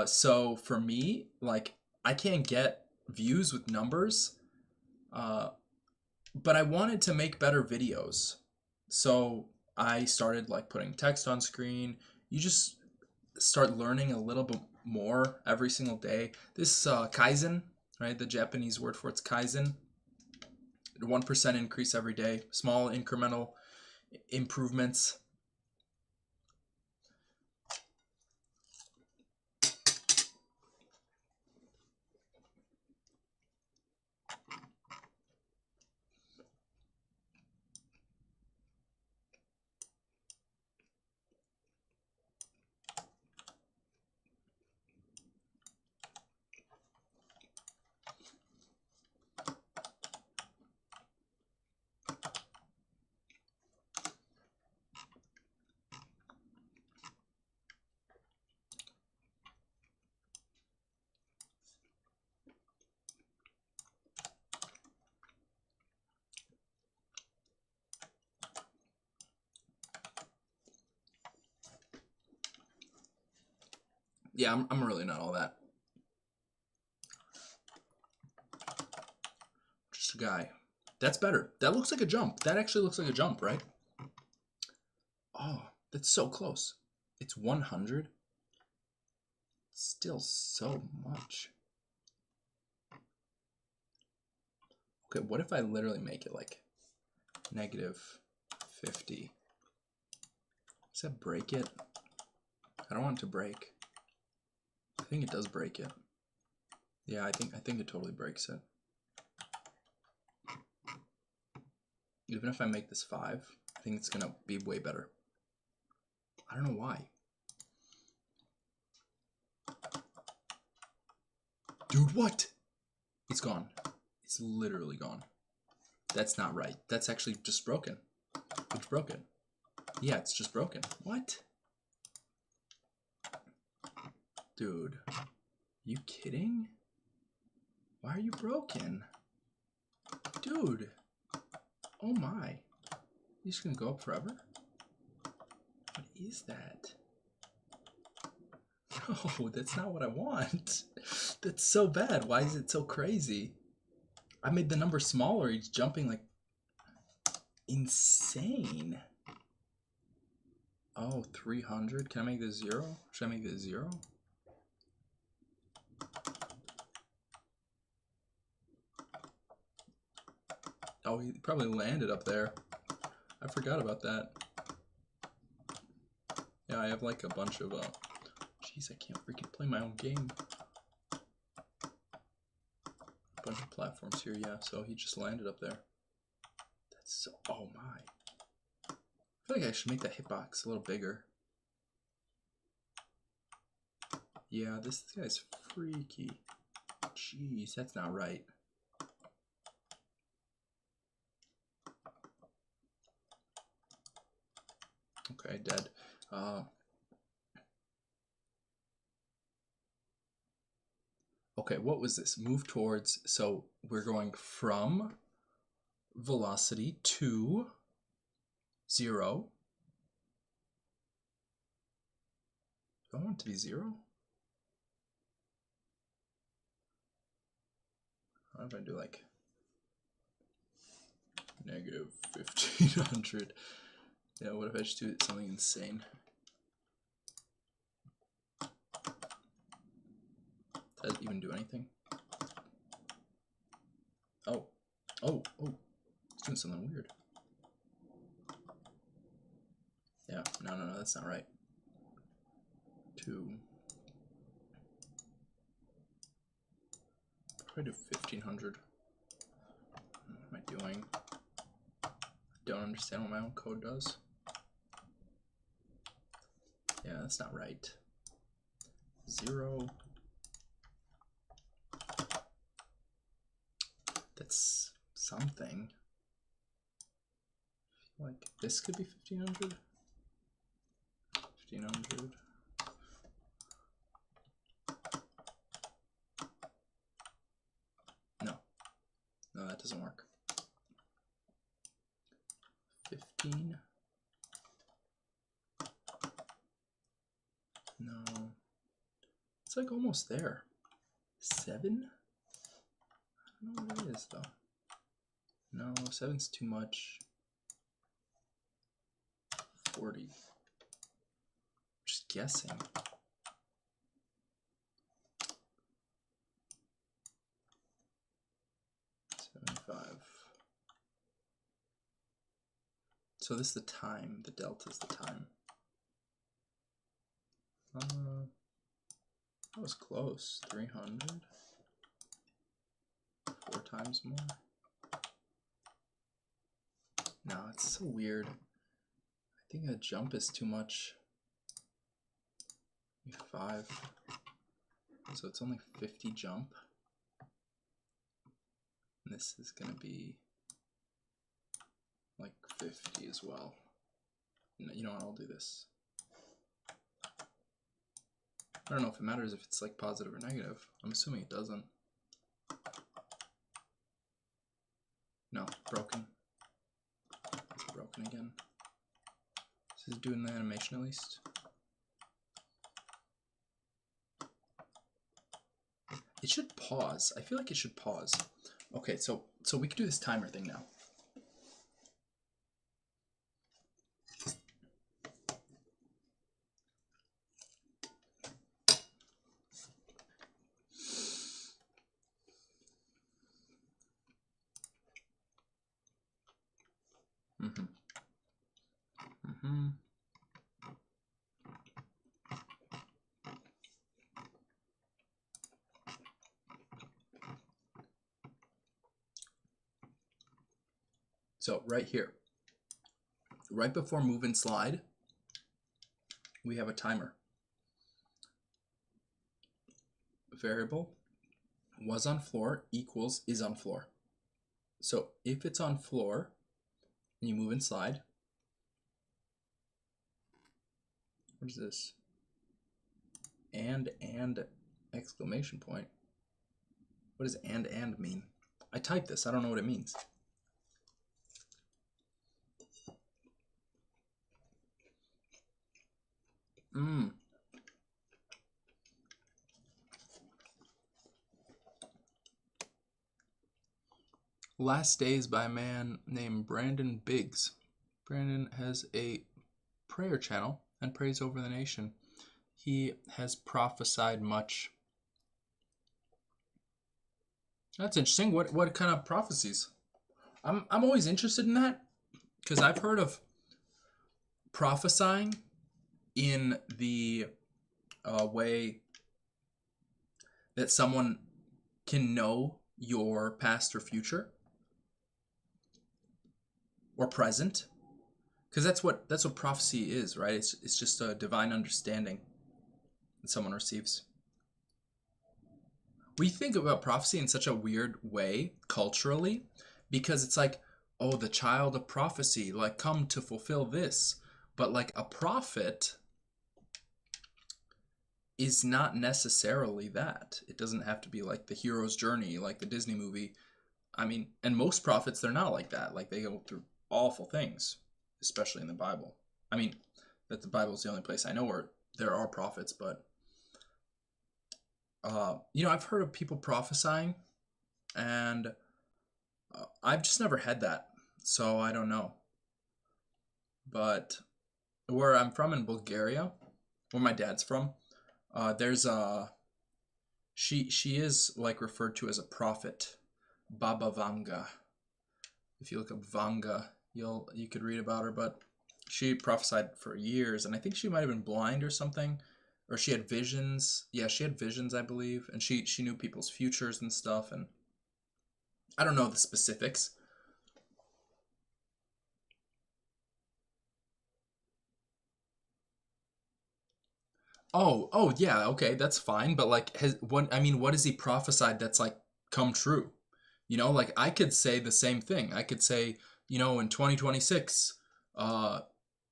So for me, like, I can't get views with numbers. But I wanted to make better videos. So I started like putting text on screen. You just start learning a little bit more every single day. This Kaizen, right? The Japanese word for it's Kaizen. 1% increase every day. Small incremental improvements. Yeah, I'm really not all that. Just a guy. That's better. That looks like a jump. That actually looks like a jump, right? Oh, that's so close. It's 100. Still so much. Okay, what if I literally make it like -50? Does that break it? I don't want it to break. I think it does break it. Yeah, I think it totally breaks it. Even if I make this 5, I think it's gonna be way better. I don't know why. Dude, what? It's gone. It's literally gone. That's not right. That's actually just broken. It's broken. Yeah, it's just broken. What? Dude, you kidding? Why are you broken? Dude. Oh my. You just gonna go up forever? What is that? No, that's not what I want. That's so bad. Why is it so crazy? I made the number smaller. He's jumping like insane. Oh, 300. Can I make this 0? Should I make this 0? Oh, he probably landed up there. I forgot about that. Yeah, I have like a bunch of, jeez, I can't freaking play my own game. A bunch of platforms here, yeah, so he just landed up there. That's so, oh my. I feel like I should make that hitbox a little bigger. Yeah, this guy's freaky. Jeez, that's not right. Okay, dead. Okay, what was this? Move towards, so we're going from velocity to 0. Do I want it to be 0? What if I do like negative 1500? Yeah, what if I just do something insane? Does it even do anything? Oh, it's doing something weird. Yeah, no, that's not right. 2. Probably do 1500. What am I doing? I don't understand what my own code does. Yeah, that's not right. 0. That's something. Like this could be 1500. 1500. No, that doesn't work. 15. No. It's like almost there. 7? I don't know what it is though. No, 7's too much. 40. Just guessing. 75. So this is the time. The delta is the time. That was close. 300. 4 times more. No, it's so weird. I think the jump is too much. 5. So it's only 50 jump. And this is going to be like 50 as well. No, you know what, I'll do this. I don't know if it matters if it's like positive or negative. I'm assuming it doesn't. No, broken. It's broken again. This is doing the animation at least. It should pause. I feel like it should pause. Okay, so we could do this timer thing now. So right here, right before move and slide, we have a timer. Variable was on floor equals is on floor. So if it's on floor and you move and slide, what is this? And exclamation point. What does and mean? I typed this, I don't know what it means. Last Days by a man named Brandon Biggs. Brandon has a prayer channel and prays over the nation. He has prophesied much. That's interesting. What kind of prophecies? I'm always interested in that because I've heard of prophesying in the way that someone can know your past or future or present, because that's what prophecy is, right? It's just a divine understanding that someone receives. We think about prophecy in such a weird way culturally because it's like, oh, the child of prophecy, like come to fulfill this. But like a prophet is not necessarily that. It doesn't have to be like the hero's journey, like the Disney movie. I mean, and most prophets, they're not like that. Like they go through awful things, especially in the Bible. I mean, that the Bible is the only place I know where there are prophets, but I've heard of people prophesying, and I've just never had that, so I don't know. But where I'm from in Bulgaria, where my dad's from, there's a she is like referred to as a prophet, Baba Vanga. If you look up Vanga, you could read about her, but she prophesied for years, and I think she might have been blind or something, or she had visions. Yeah, she had visions, I believe, and she knew people's futures and stuff, and I don't know the specifics. Oh, yeah, okay, that's fine, but like what has he prophesied that's like come true? Like I could say the same thing. I could say, in 2026, uh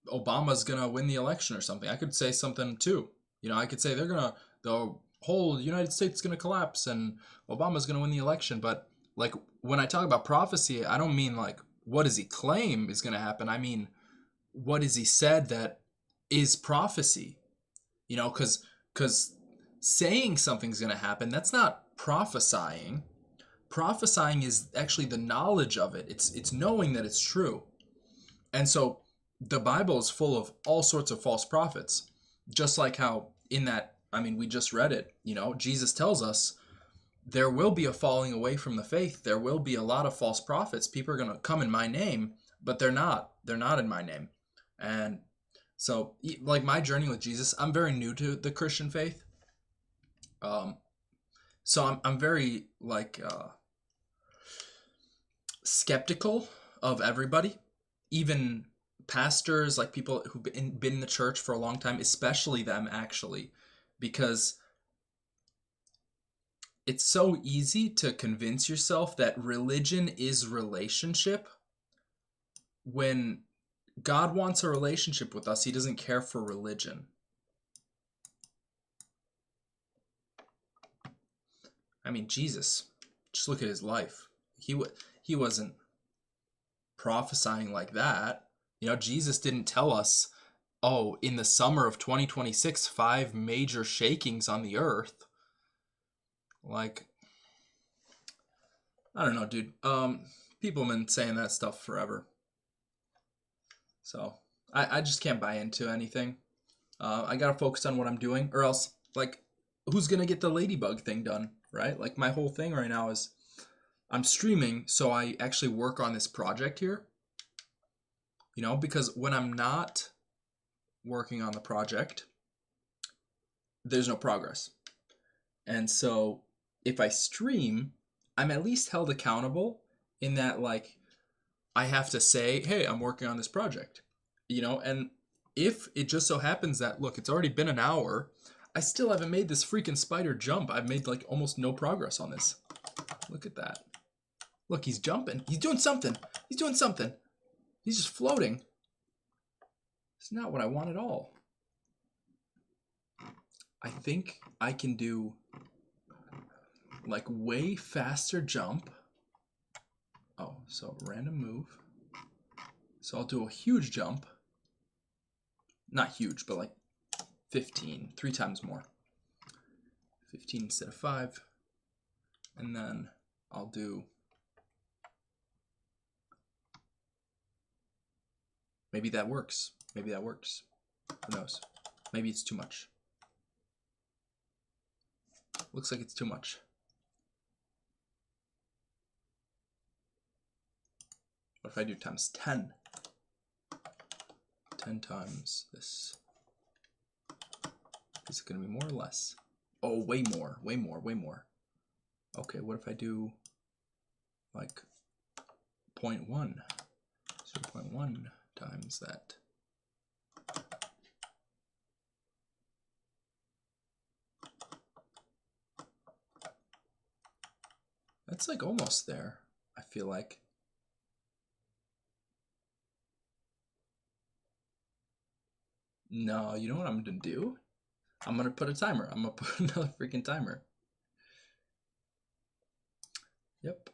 Obama's gonna win the election or something. I could say something too. I could say the whole United States is gonna collapse and Obama's gonna win the election. But like when I talk about prophecy, I don't mean like what does he claim is gonna happen. I mean what has he said that is prophecy. Because saying something's gonna happen, that's not prophesying. Prophesying is actually the knowledge of it. It's knowing that it's true. And so the Bible is full of all sorts of false prophets. Just like how we just read it, Jesus tells us there will be a falling away from the faith. There will be a lot of false prophets. People are going to come in my name, but they're not. They're not in my name. And so like my journey with Jesus, I'm very new to the Christian faith. So I'm very like skeptical of everybody, even pastors, like people who've been in the church for a long time, especially them actually, because it's so easy to convince yourself that religion is relationship when God wants a relationship with us. He doesn't care for religion. I mean, Jesus, just look at his life. He wasn't prophesying like that. Jesus didn't tell us, oh, in the summer of 2026, 5 major shakings on the earth. Like, I don't know, dude. People have been saying that stuff forever. So, I just can't buy into anything. I gotta focus on what I'm doing, or else, like, who's gonna get the ladybug thing done, right? Like, my whole thing right now is I'm streaming, so I actually work on this project here. Because when I'm not working on the project, there's no progress. And so if I stream, I'm at least held accountable in that, like, I have to say, hey, I'm working on this project, and if it just so happens that, look, it's already been an hour, I still haven't made this freaking spider jump. I've made like almost no progress on this. Look at that. Look, he's jumping. He's doing something. He's doing something. He's just floating. It's not what I want at all. I think I can do like way faster jump. Oh, so random move. So I'll do a huge jump. Not huge, but like 15, 3 times more. 15 instead of 5. And then I'll do, maybe that works. Maybe that works. Who knows? Maybe it's too much. Looks like it's too much. What if I do times 10? 10 times this. Is it going to be more or less? Oh, way more, way more, way more. Okay, what if I do like 0.1? 0.1 times that. That's like almost there, I feel like. No, you know what I'm gonna do? I'm gonna put a timer. I'm gonna put another freaking timer. Yep.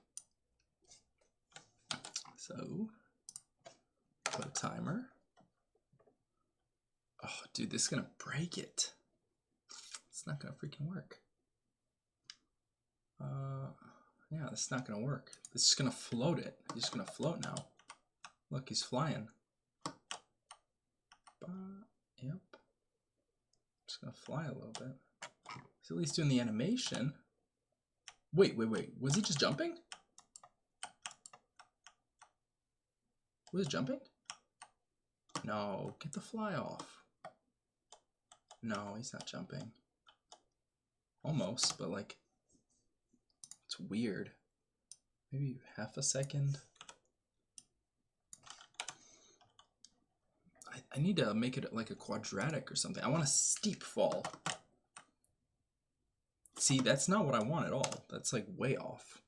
So, put a timer. Oh, dude, this is gonna break it. It's not gonna freaking work. Yeah, this is not gonna work. This is gonna float it. He's just gonna float now. Look, he's flying. Yep. Just gonna fly a little bit. He's at least doing the animation. Wait. Was he just jumping? Was it jumping? No, get the fly off. No, he's not jumping. Almost, but like, it's weird. Maybe half a second. I need to make it like a quadratic or something. I want a steep fall. See, that's not what I want at all. That's like way off.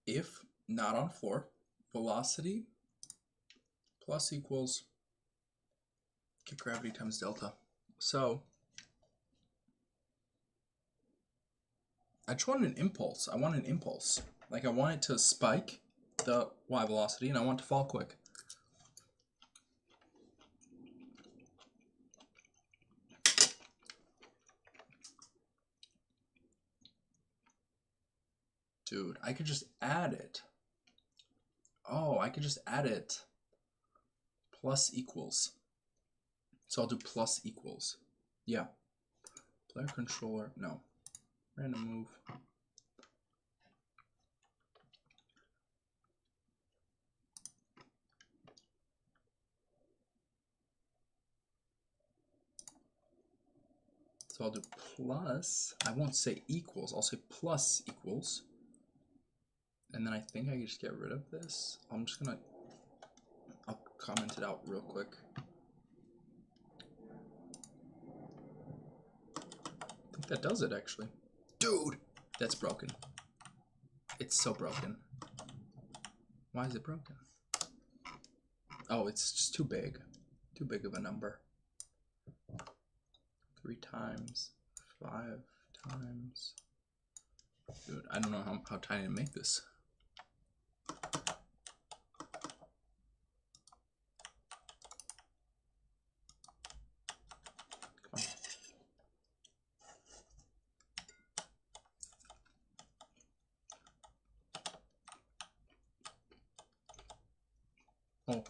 If not on floor, velocity plus equals kick gravity times delta. So I just want an impulse. I want an impulse. Like I want it to spike the y velocity and I want it to fall quick. Dude, I could just add it. Oh, I could just add it. Plus equals. So I'll do plus equals. Yeah. Player controller. No. Random move. So I'll do plus. I won't say equals. I'll say plus equals. And then I think I can just get rid of this. I'm just gonna, I'll comment it out real quick. I think that does it actually. Dude, that's broken. It's so broken. Why is it broken? Oh, it's just too big. Too big of a number. 3 times, 5 times. Dude, I don't know how tiny to make this. Oh,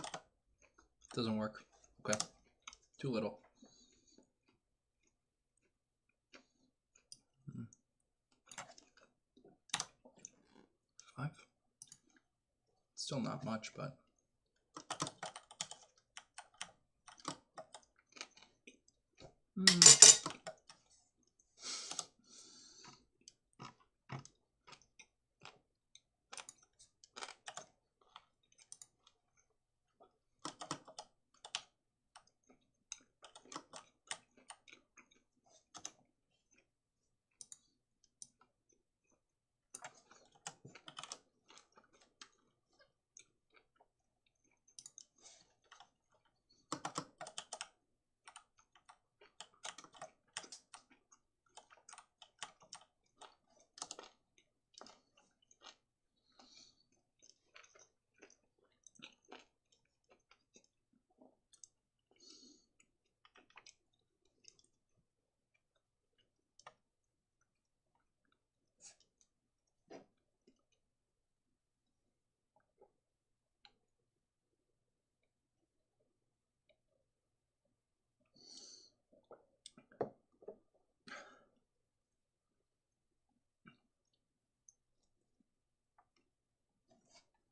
doesn't work. Okay, too little. Five. Still not much, but.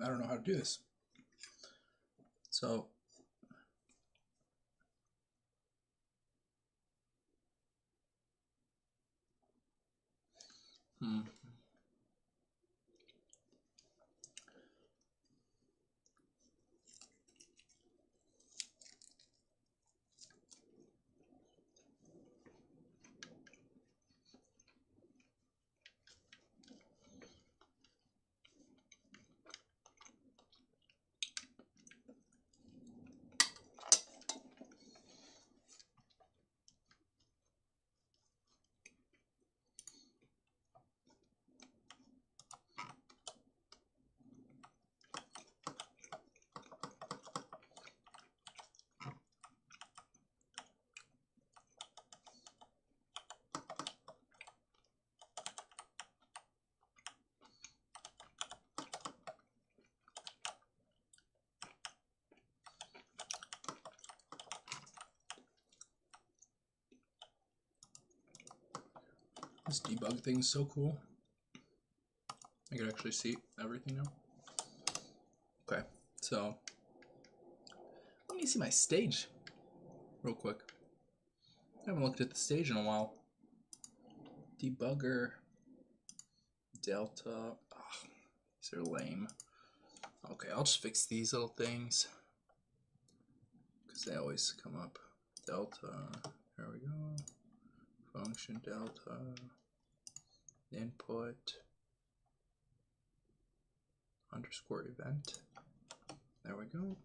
I don't know how to do this. So This debug thing is so cool. I can actually see everything now. Okay, so let me see my stage real quick. I haven't looked at the stage in a while. Debugger, delta. Oh, these are lame. Okay, I'll just fix these little things because they always come up. Delta, there we go. Function delta, input, underscore event. There we go.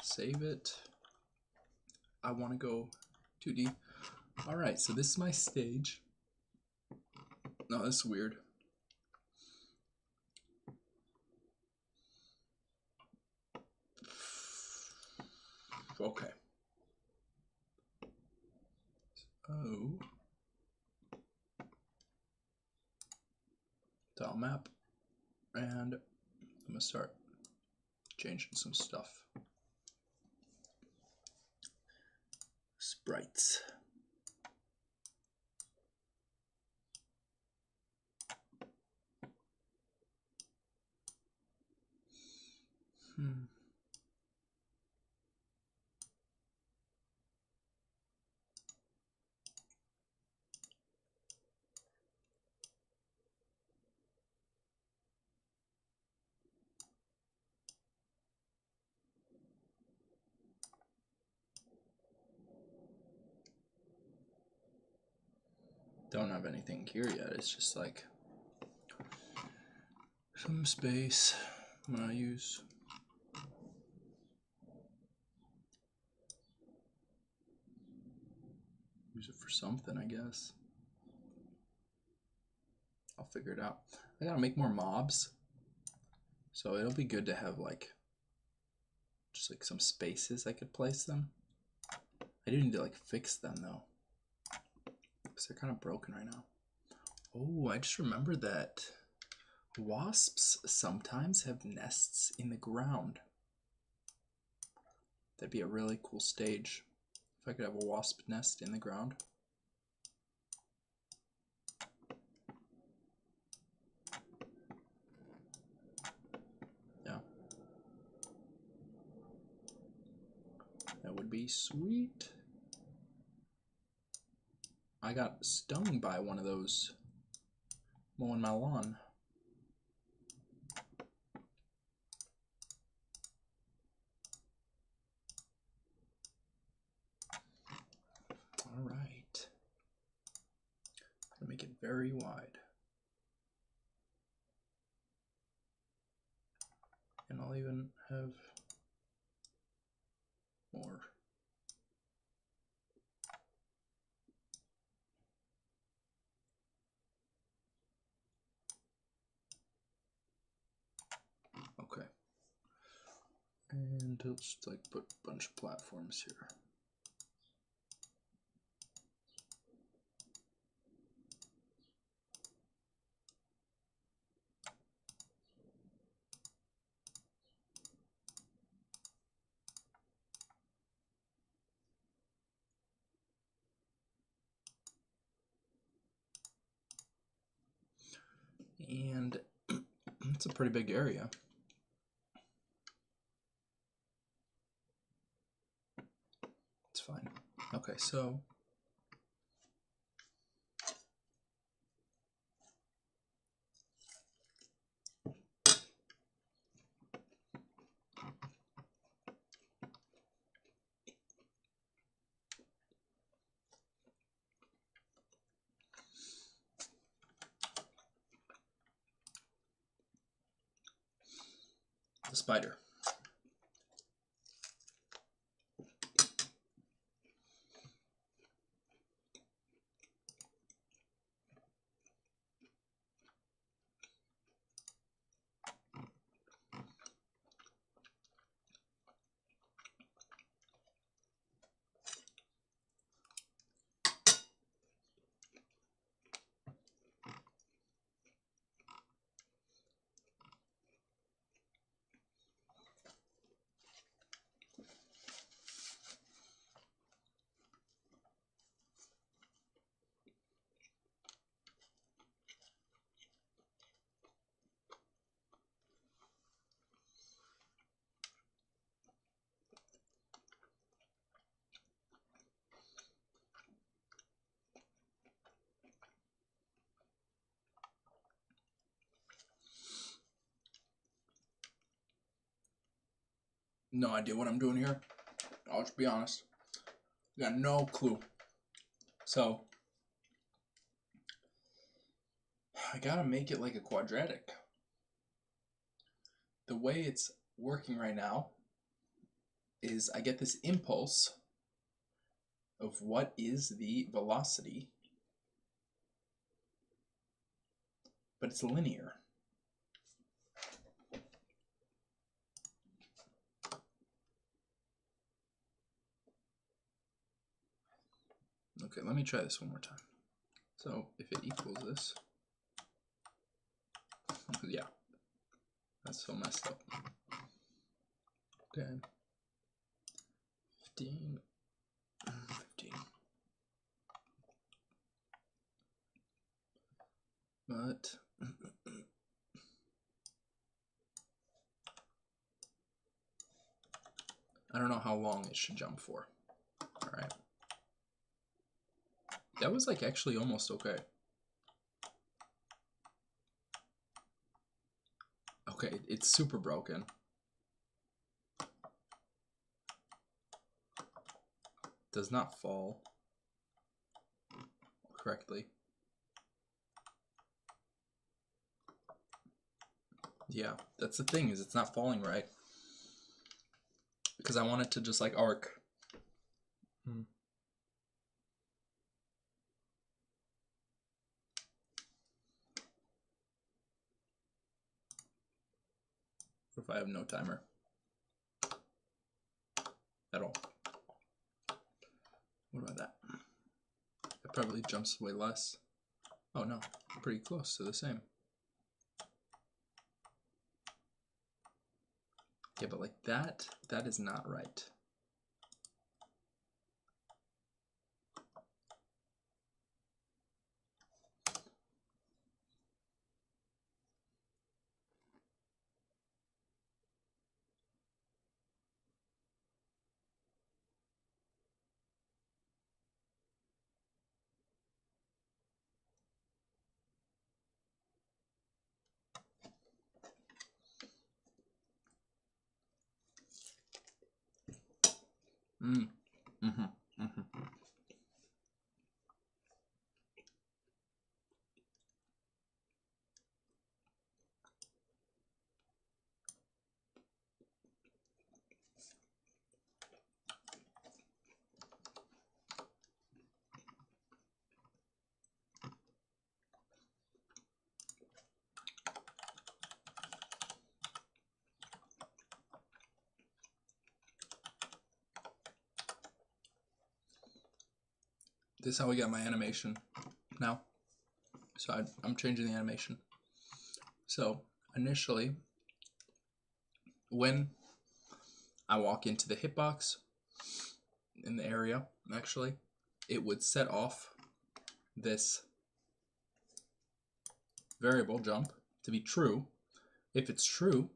Save it. I want to go 2D. All right, so this is my stage. No, this is weird. Okay. So, tile map, and I'm gonna start changing some stuff. Sprites. Don't have anything here yet. It's just like some space. I'm gonna use it for something, I guess. I'll figure it out. I gotta make more mobs, so it'll be good to have like just like some spaces I could place them. I do need to like fix them though, because they're kind of broken right now. Oh, I just remembered that wasps sometimes have nests in the ground. That'd be a really cool stage if I could have a wasp nest in the ground. Yeah. That would be sweet. I got stung by one of those mowing my lawn. All right. I'm gonna make it very wide. And I'll even have more. Okay. And I'll just like put a bunch of platforms here. And it's a pretty big area. It's fine. Okay, so the spider. no idea what I'm doing here. I'll just be honest. Got no clue. So I gotta make it like a quadratic. The way it's working right now is I get this impulse of what is the velocity, but it's linear. Okay, let me try this one more time. So if it equals this, yeah, that's so messed up. Okay, 15, 15. But I don't know how long it should jump for. All right. That was like actually almost okay. Okay, it's super broken. Does not fall correctly. Yeah, that's the thing, is it's not falling right. Because I want it to just like arc. If I have no timer at all. What about that? It probably jumps way less. Oh no, pretty close to the same. Yeah, but like that is not right. This is how we got my animation now. So I'm changing the animation. So initially, when I walk into the hitbox in the area, actually, it would set off this variable jump to be true. If it's true,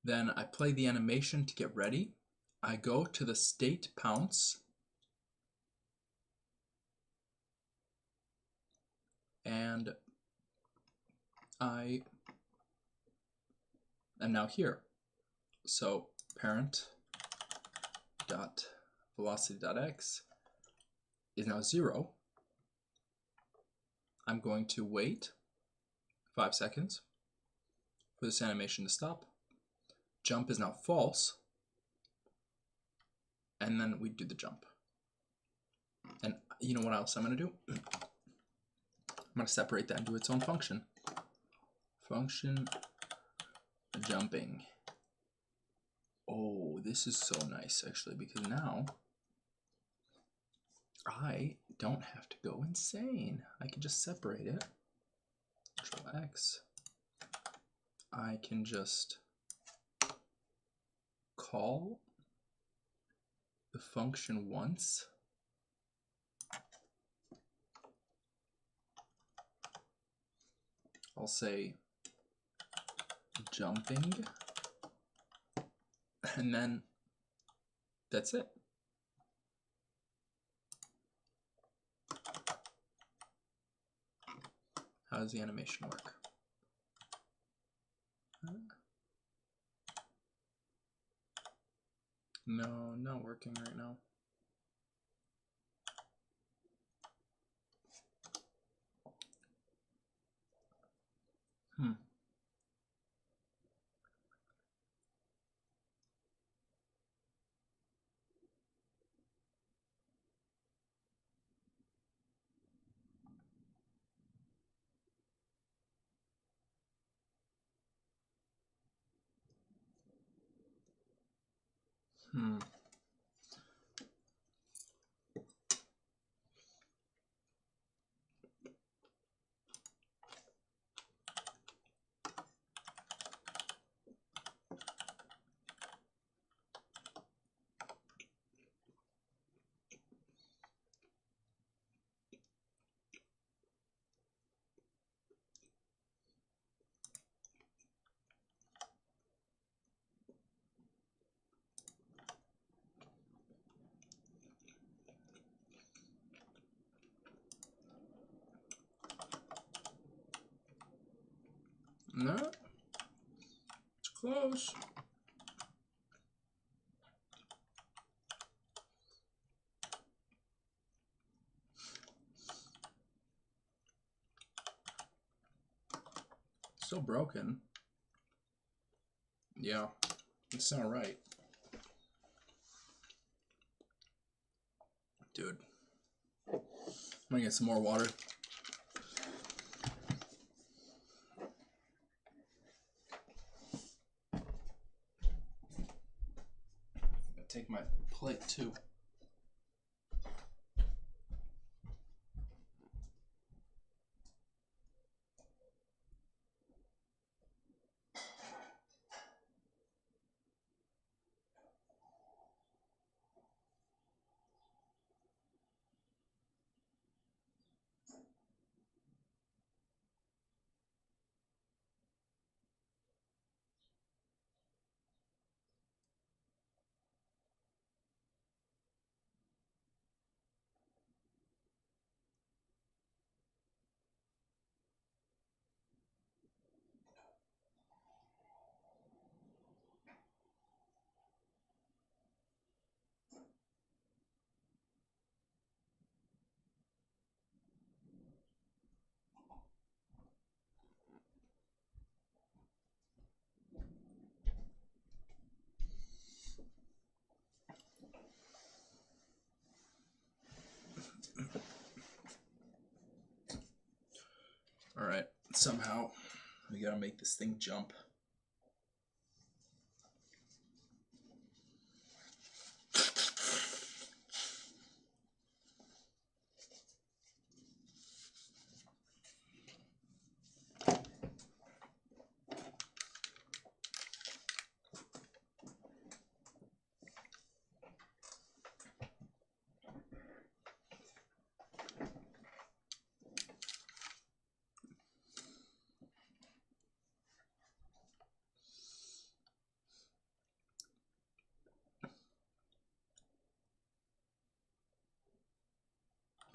then I play the animation to get ready. I go to the state pounce, and I am now here. So parent dot velocity dot x is now 0. I'm going to wait 5 seconds for this animation to stop. Jump is now false, and then we do the jump. And you know what else I'm going to do? I'm going to separate that into its own function. Function jumping. Oh, this is so nice actually, because now I don't have to go insane. I can just separate it. Control X. I can just call the function once. I'll say jumping, and then that's it. How does the animation work? No, not working right now. Hmm. Hmm. No, it's close. Still broken. Yeah, it's not right. Dude. I'm gonna get some more water. I'll take my plate too. All right, somehow we gotta make this thing jump.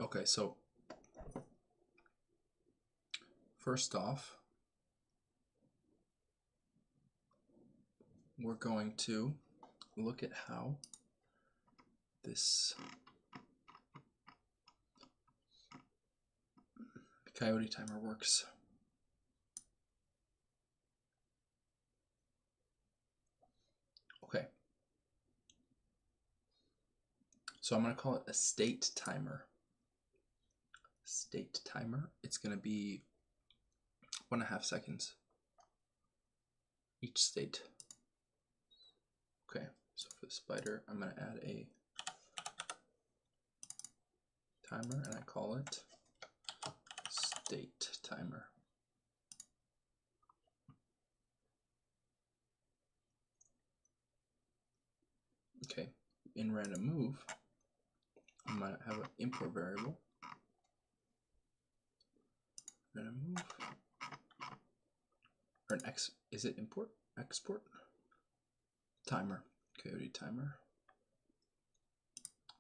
Okay, so first off, we're going to look at how this coyote timer works. Okay. So I'm going to call it a state timer. State timer. It's going to be 1.5 seconds each state. Okay, so for the spider, I'm going to add a timer and I call it state timer. Okay, in random move, I'm going to have an import variable. Random move. Or an X, is it import? Export? Timer. Coyote timer.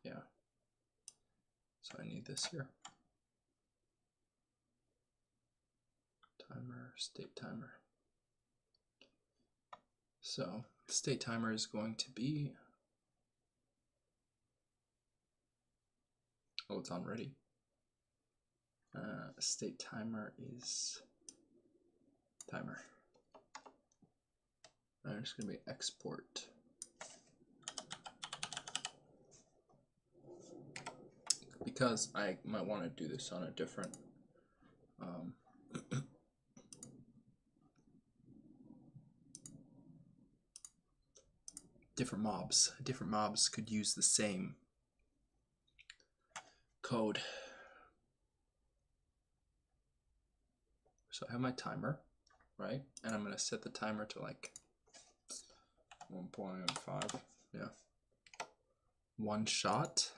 Yeah. So I need this here. Timer, state timer. So the state timer is going to be Oh, it's on ready. State timer is timer. I'm just gonna be export. Because I might want to do this on a different different mobs. Different mobs could use the same code. So I have my timer, right? And I'm gonna set the timer to like 1.5. Yeah. One shot.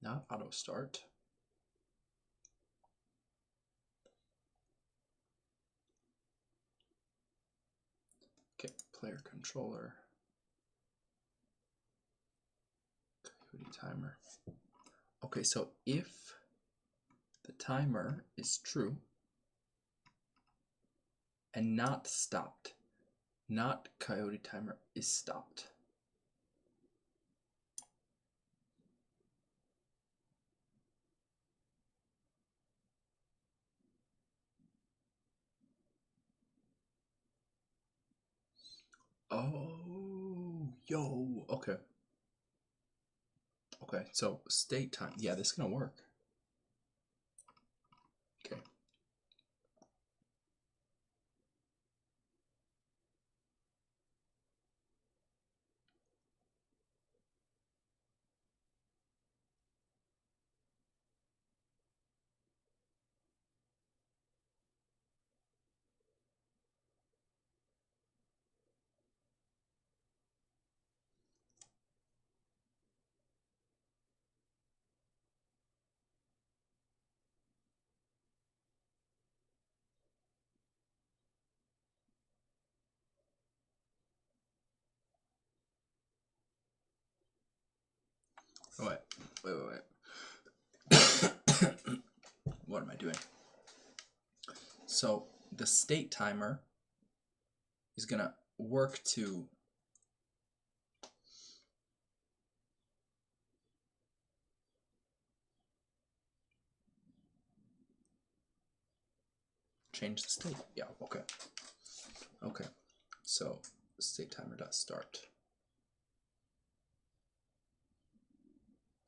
Not auto start. Okay, player controller. Coyote timer. Okay, so if the timer is true and not stopped, not coyote timer is stopped. Oh, yo, okay. Okay, so state time. Yeah, this is gonna work. Okay. Oh, wait. What am I doing? So the state timer is gonna work to change the state. Yeah, okay. Okay, so state timer dot start.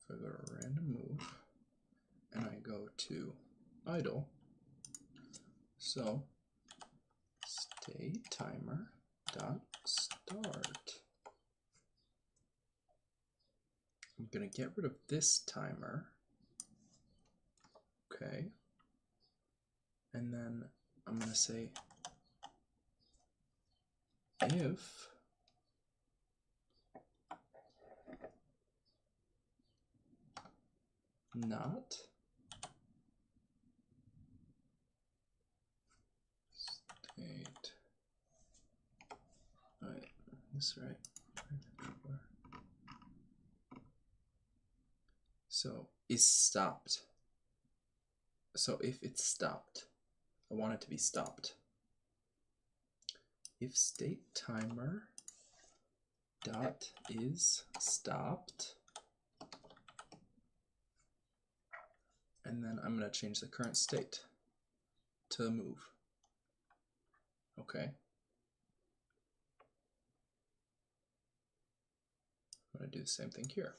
If I go to random move and I go to idle, so state timer dot start. I'm gonna get rid of this timer. Okay. And then I'm gonna say if not state. Alright, this right. So is stopped. So if it's stopped, I want it to be stopped. If state timer dot is stopped, and then I'm going to change the current state to move. Okay. I'm going to do the same thing here.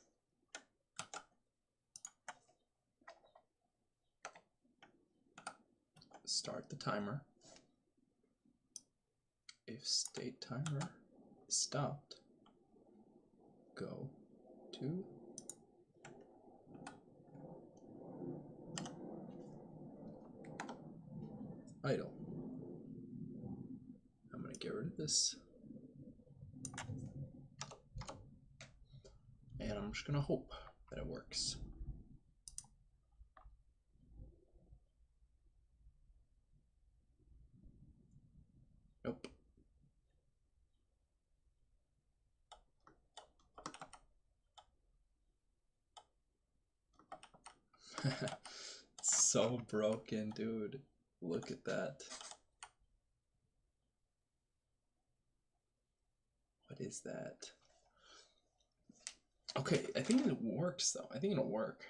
Start the timer. If state timer is stopped, go to idle. I'm going to get rid of this. And I'm just going to hope that it works. Nope. So broken, dude. Look at that. What is that? Okay, I think it works though. I think it'll work.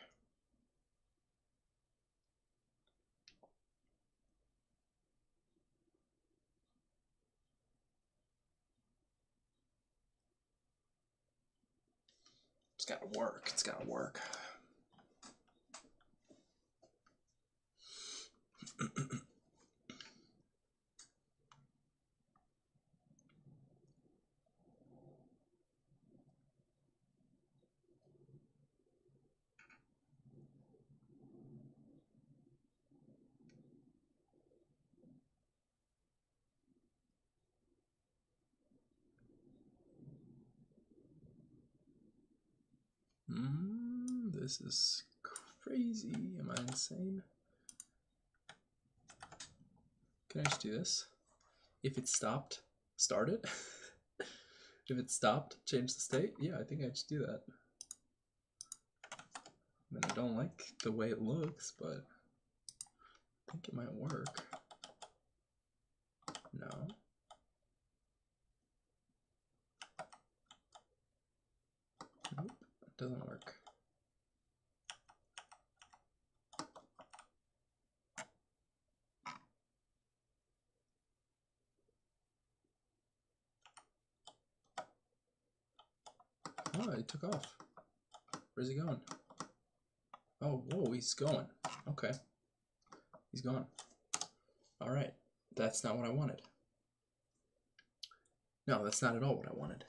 It's gotta work. It's gotta work. This is crazy. Am I insane? Can I just do this? If it stopped, start it. If it stopped, change the state. Yeah, I think I just do that. I mean, I don't like the way it looks, but I think it might work. No. Nope, it doesn't work. Oh, he took off. Where's he going? Oh, whoa, he's going. Okay. He's gone. All right. That's not what I wanted. No, that's not at all what I wanted.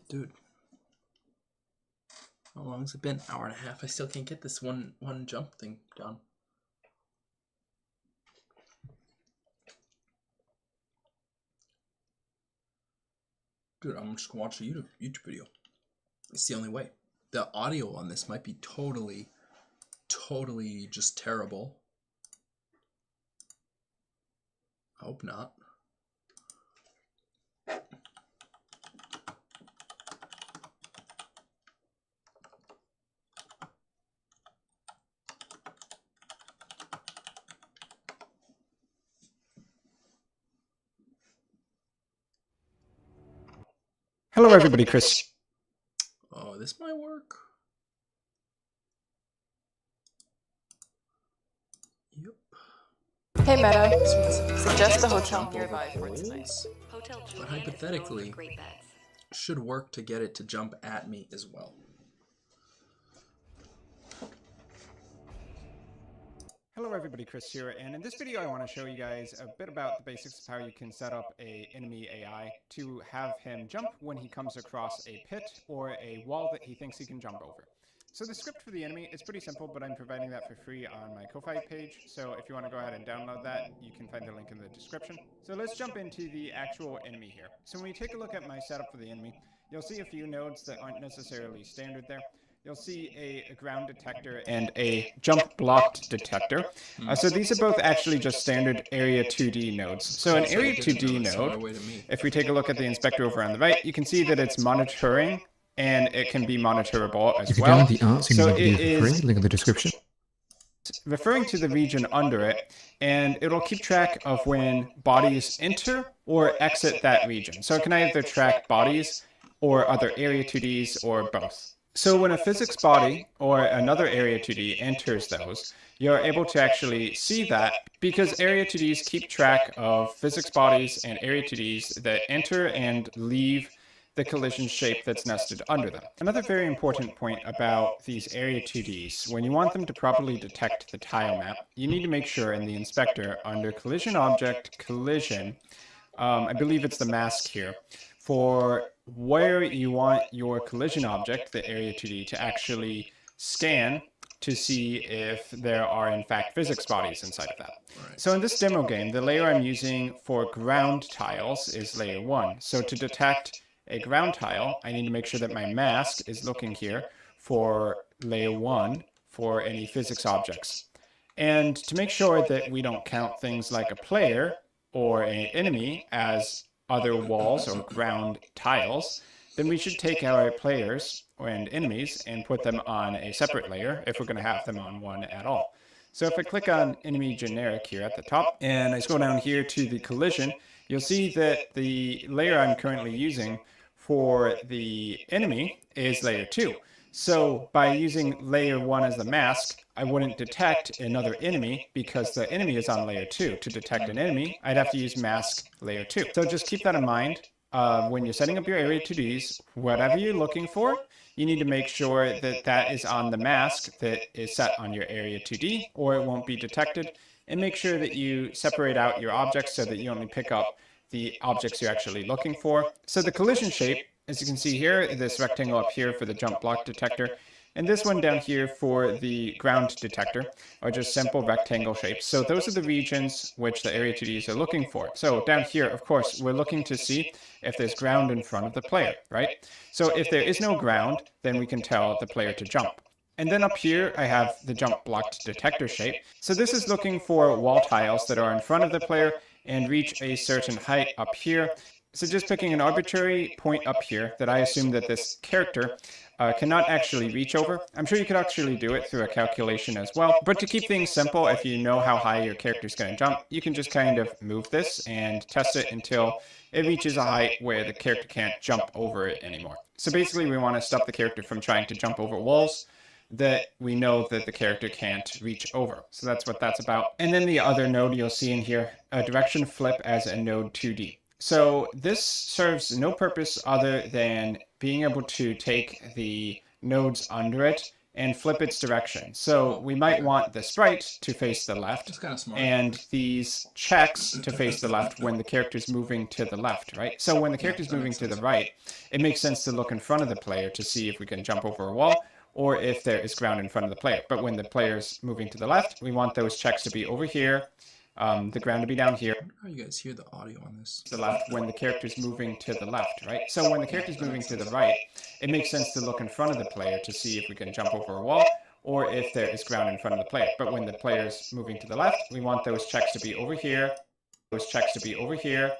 Dude. How long has it been? Hour and a half. I still can't get this one jump thing done. Dude, I'm just gonna watch a YouTube video. It's the only way. The audio on this might be totally just terrible. I hope not. Hello everybody, Chris. Oh, this might work. Yep. Hey Meta, suggest a hotel nearby for tonight. But hypothetically, should work to get it to jump at me as well. Hello everybody, Chris here, and in this video I want to show you guys a bit about the basics of how you can set up an enemy AI to have him jump when he comes across a pit or a wall that he thinks he can jump over. So the script for the enemy is pretty simple, but I'm providing that for free on my Ko-Fi page, so if you want to go ahead and download that, you can find the link in the description. So let's jump into the actual enemy here. So when you take a look at my setup for the enemy, you'll see a few nodes that aren't necessarily standard there. You'll see a ground detector and a jump blocked detector. So these are both actually just standard Area 2D nodes. So an Area 2D node, if we take a look at the inspector over on the right, you can see that it's monitoring and it can be monitorable as well. The art, so it is link in the description. Referring to the region under it, and it'll keep track of when bodies enter or exit that region. So it can either track bodies or other Area 2Ds or both. So when a physics body or another Area 2D enters those, you're able to actually see that because Area 2Ds keep track of physics bodies and Area 2Ds that enter and leave the collision shape that's nested under them. Another very important point about these Area 2Ds, when you want them to properly detect the tile map, you need to make sure in the inspector under collision object collision, I believe it's the mask here, for where you want your collision object, the Area 2D, to actually scan to see if there are in fact physics bodies inside of that. Right. So in this demo game, the layer I'm using for ground tiles is layer 1. So to detect a ground tile, I need to make sure that my mask is looking here for layer 1 for any physics objects. And to make sure that we don't count things like a player or an enemy as other walls or ground tiles, then we should take our players and enemies and put them on a separate layer if we're going to have them on one at all. So if I click on enemy generic here at the top and I scroll down here to the collision, you'll see that the layer I'm currently using for the enemy is layer 2. So by using layer 1 as the mask, I wouldn't detect another enemy because the enemy is on layer 2. To detect an enemy, I'd have to use mask layer 2. So just keep that in mind. When you're setting up your area 2Ds, whatever you're looking for, you need to make sure that that is on the mask that is set on your area 2D, or it won't be detected. And make sure that you separate out your objects so that you only pick up the objects you're actually looking for. So the collision shape, as you can see here, this rectangle up here for the jump block detector, and this one down here for the ground detector are just simple rectangle shapes. So those are the regions which the area 2Ds are looking for. So down here, of course, we're looking to see if there's ground in front of the player, right? So if there is no ground, then we can tell the player to jump. And then up here, I have the jump blocked detector shape. So this is looking for wall tiles that are in front of the player and reach a certain height up here. So just picking an arbitrary point up here that I assume that this character cannot actually reach over. I'm sure you could actually do it through a calculation as well. But to keep things simple, if you know how high your character is going to jump, you can just kind of move this and test it until it reaches a height where the character can't jump over it anymore. So basically we want to stop the character from trying to jump over walls that we know that the character can't reach over. So that's what that's about. And then the other node you'll see in here, a direction flip as a node 2D. So this serves no purpose other than being able to take the nodes under it and flip its direction. So we might want the sprite to face the left and these checks to face the left when the character's moving to the left, right? So when the character's moving to the right, it makes sense to look in front of the player to see if we can jump over a wall or if there is ground in front of the player. But when the player's moving to the left, we want those checks to be over here, the ground to be down here. How you guys hear the audio on this? The left when the character's moving to the left, right? So when the character's moving to the right, it makes sense to look in front of the player to see if we can jump over a wall or if there is ground in front of the player. But when the player's moving to the left, we want those checks to be over here, those checks to be over here,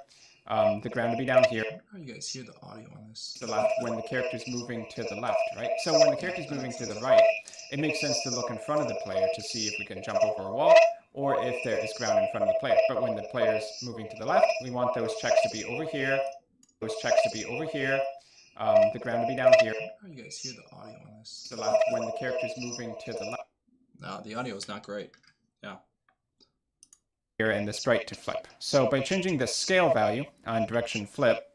the ground to be down here. How you guys hear the audio on this? The left when the character's moving to the left, right? So when the character's moving to the right, it makes sense to look in front of the player to see if we can jump over a wall or if there is ground in front of the player. But when the player's moving to the left, we want those checks to be over here, those checks to be over here, the ground to be down here. How you guys hear the audio on this? The left when the character's moving to the left. No, the audio is not great. Yeah. Here and the sprite to flip. So by changing the scale value on direction flip,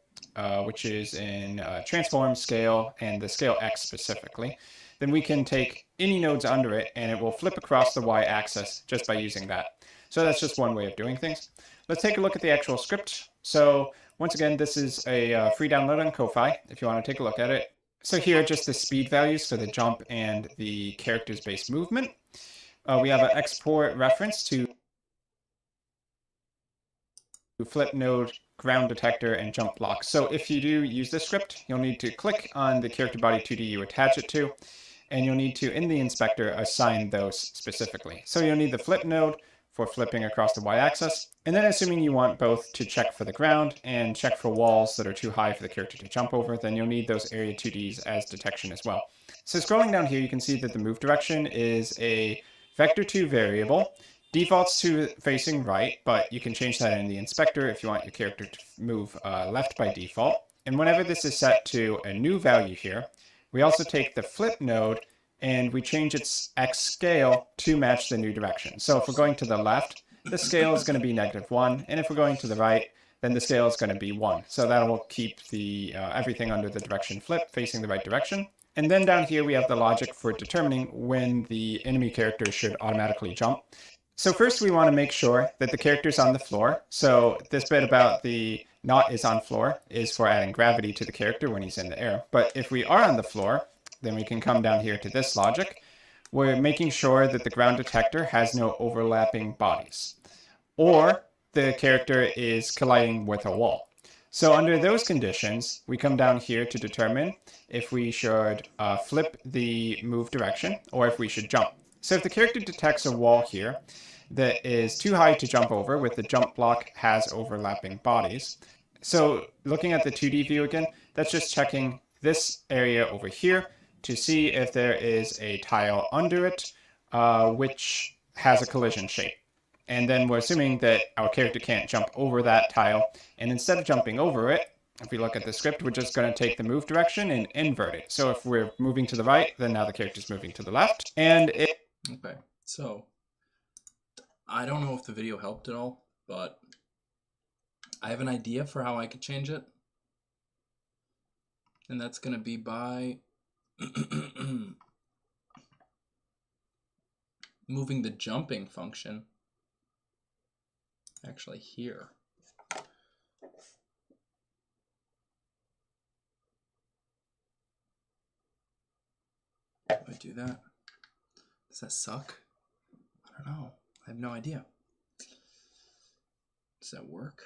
which is in transform, scale, and the scale X specifically, then we can take any nodes under it and it will flip across the Y-axis just by using that. So that's just one way of doing things. Let's take a look at the actual script. So once again, this is a free download on Ko-Fi if you want to take a look at it. So here are just the speed values for the jump and the character's base movement. We have an export reference to flip node, ground detector, and jump block. So if you do use this script, you'll need to click on the character body 2D you attach it to, and you'll need to, in the inspector, assign those specifically. So you'll need the flip node for flipping across the Y-axis, and then assuming you want both to check for the ground and check for walls that are too high for the character to jump over, then you'll need those area 2Ds as detection as well. So scrolling down here, you can see that the move direction is a vector2 variable. Defaults to facing right, but you can change that in the inspector if you want your character to move left by default. And whenever this is set to a new value here, we also take the flip node and we change its X scale to match the new direction. So if we're going to the left, the scale is going to be -1, and if we're going to the right, then the scale is going to be 1. So that will keep the everything under the direction flip facing the right direction. And then down here we have the logic for determining when the enemy character should automatically jump. So first we want to make sure that the character's on the floor. So this bit about the not is on floor is for adding gravity to the character when he's in the air. But if we are on the floor, then we can come down here to this logic, we're making sure that the ground detector has no overlapping bodies, or the character is colliding with a wall. So under those conditions, we come down here to determine if we should flip the move direction or if we should jump. So if the character detects a wall here that is too high to jump over, with the jump block has overlapping bodies. So looking at the 2D view again, that's just checking this area over here to see if there is a tile under it, which has a collision shape. And then we're assuming that our character can't jump over that tile. And instead of jumping over it, if we look at the script, we're just going to take the move direction and invert it. So if we're moving to the right, then now the character's moving to the left. And it... Okay, so I don't know if the video helped at all, but I have an idea for how I could change it. And that's going to be by moving the jumping function actually here. Do I do that? Does that suck? I don't know. I have no idea. Does that work?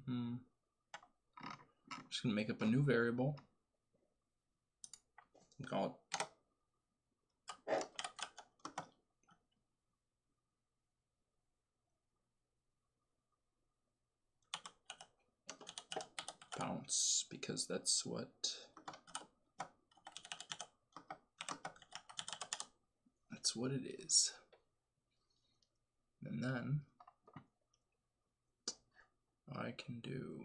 I'm just going to make up a new variable. Call it bounce, because that's what it is. And then I can do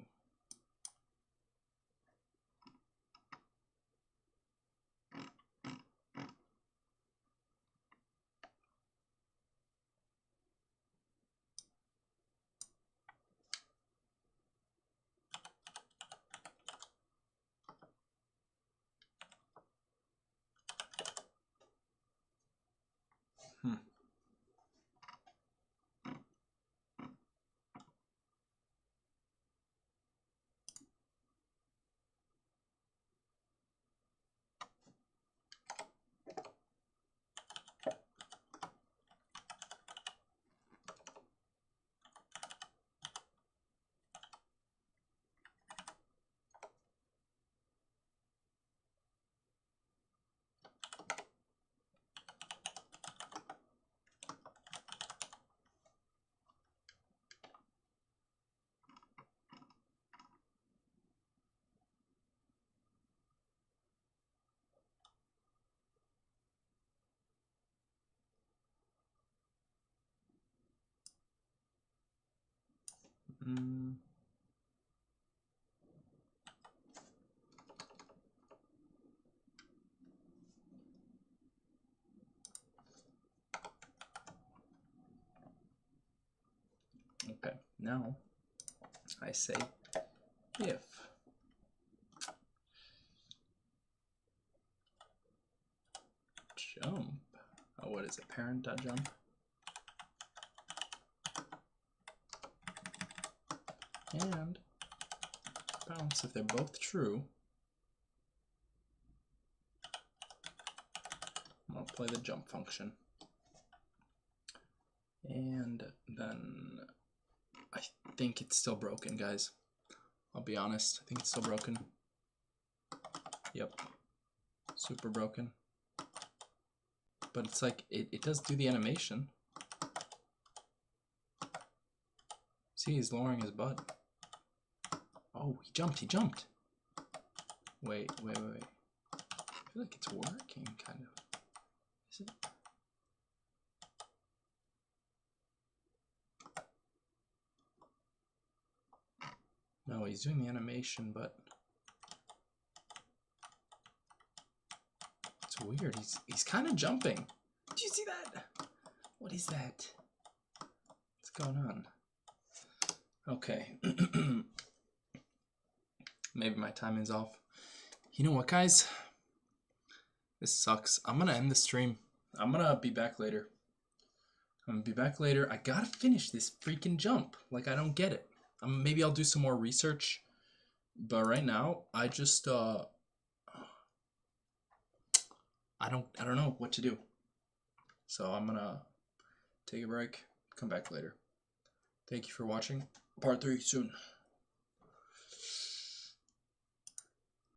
okay, now I say if jump, what is it, parent.jump, and bounce. If they're both true, I'm going to play the jump function. And then I think it's still broken, guys. I'll be honest, I think it's still broken. Yep, super broken. But it's like, it does do the animation. See, he's lowering his butt. Oh, he jumped. Wait. I feel like it's working, kind of. Is it? No, he's doing the animation, but it's weird. He's kind of jumping. Did you see that? What is that? What's going on? Okay. Maybe my timing's off. You know what, guys? This sucks. I'm gonna end the stream. I'm gonna be back later. I gotta finish this freaking jump. Like, I don't get it. maybe I'll do some more research, but right now I just I don't know what to do. So I'm gonna take a break, come back later. Thank you for watching. Part 3 soon.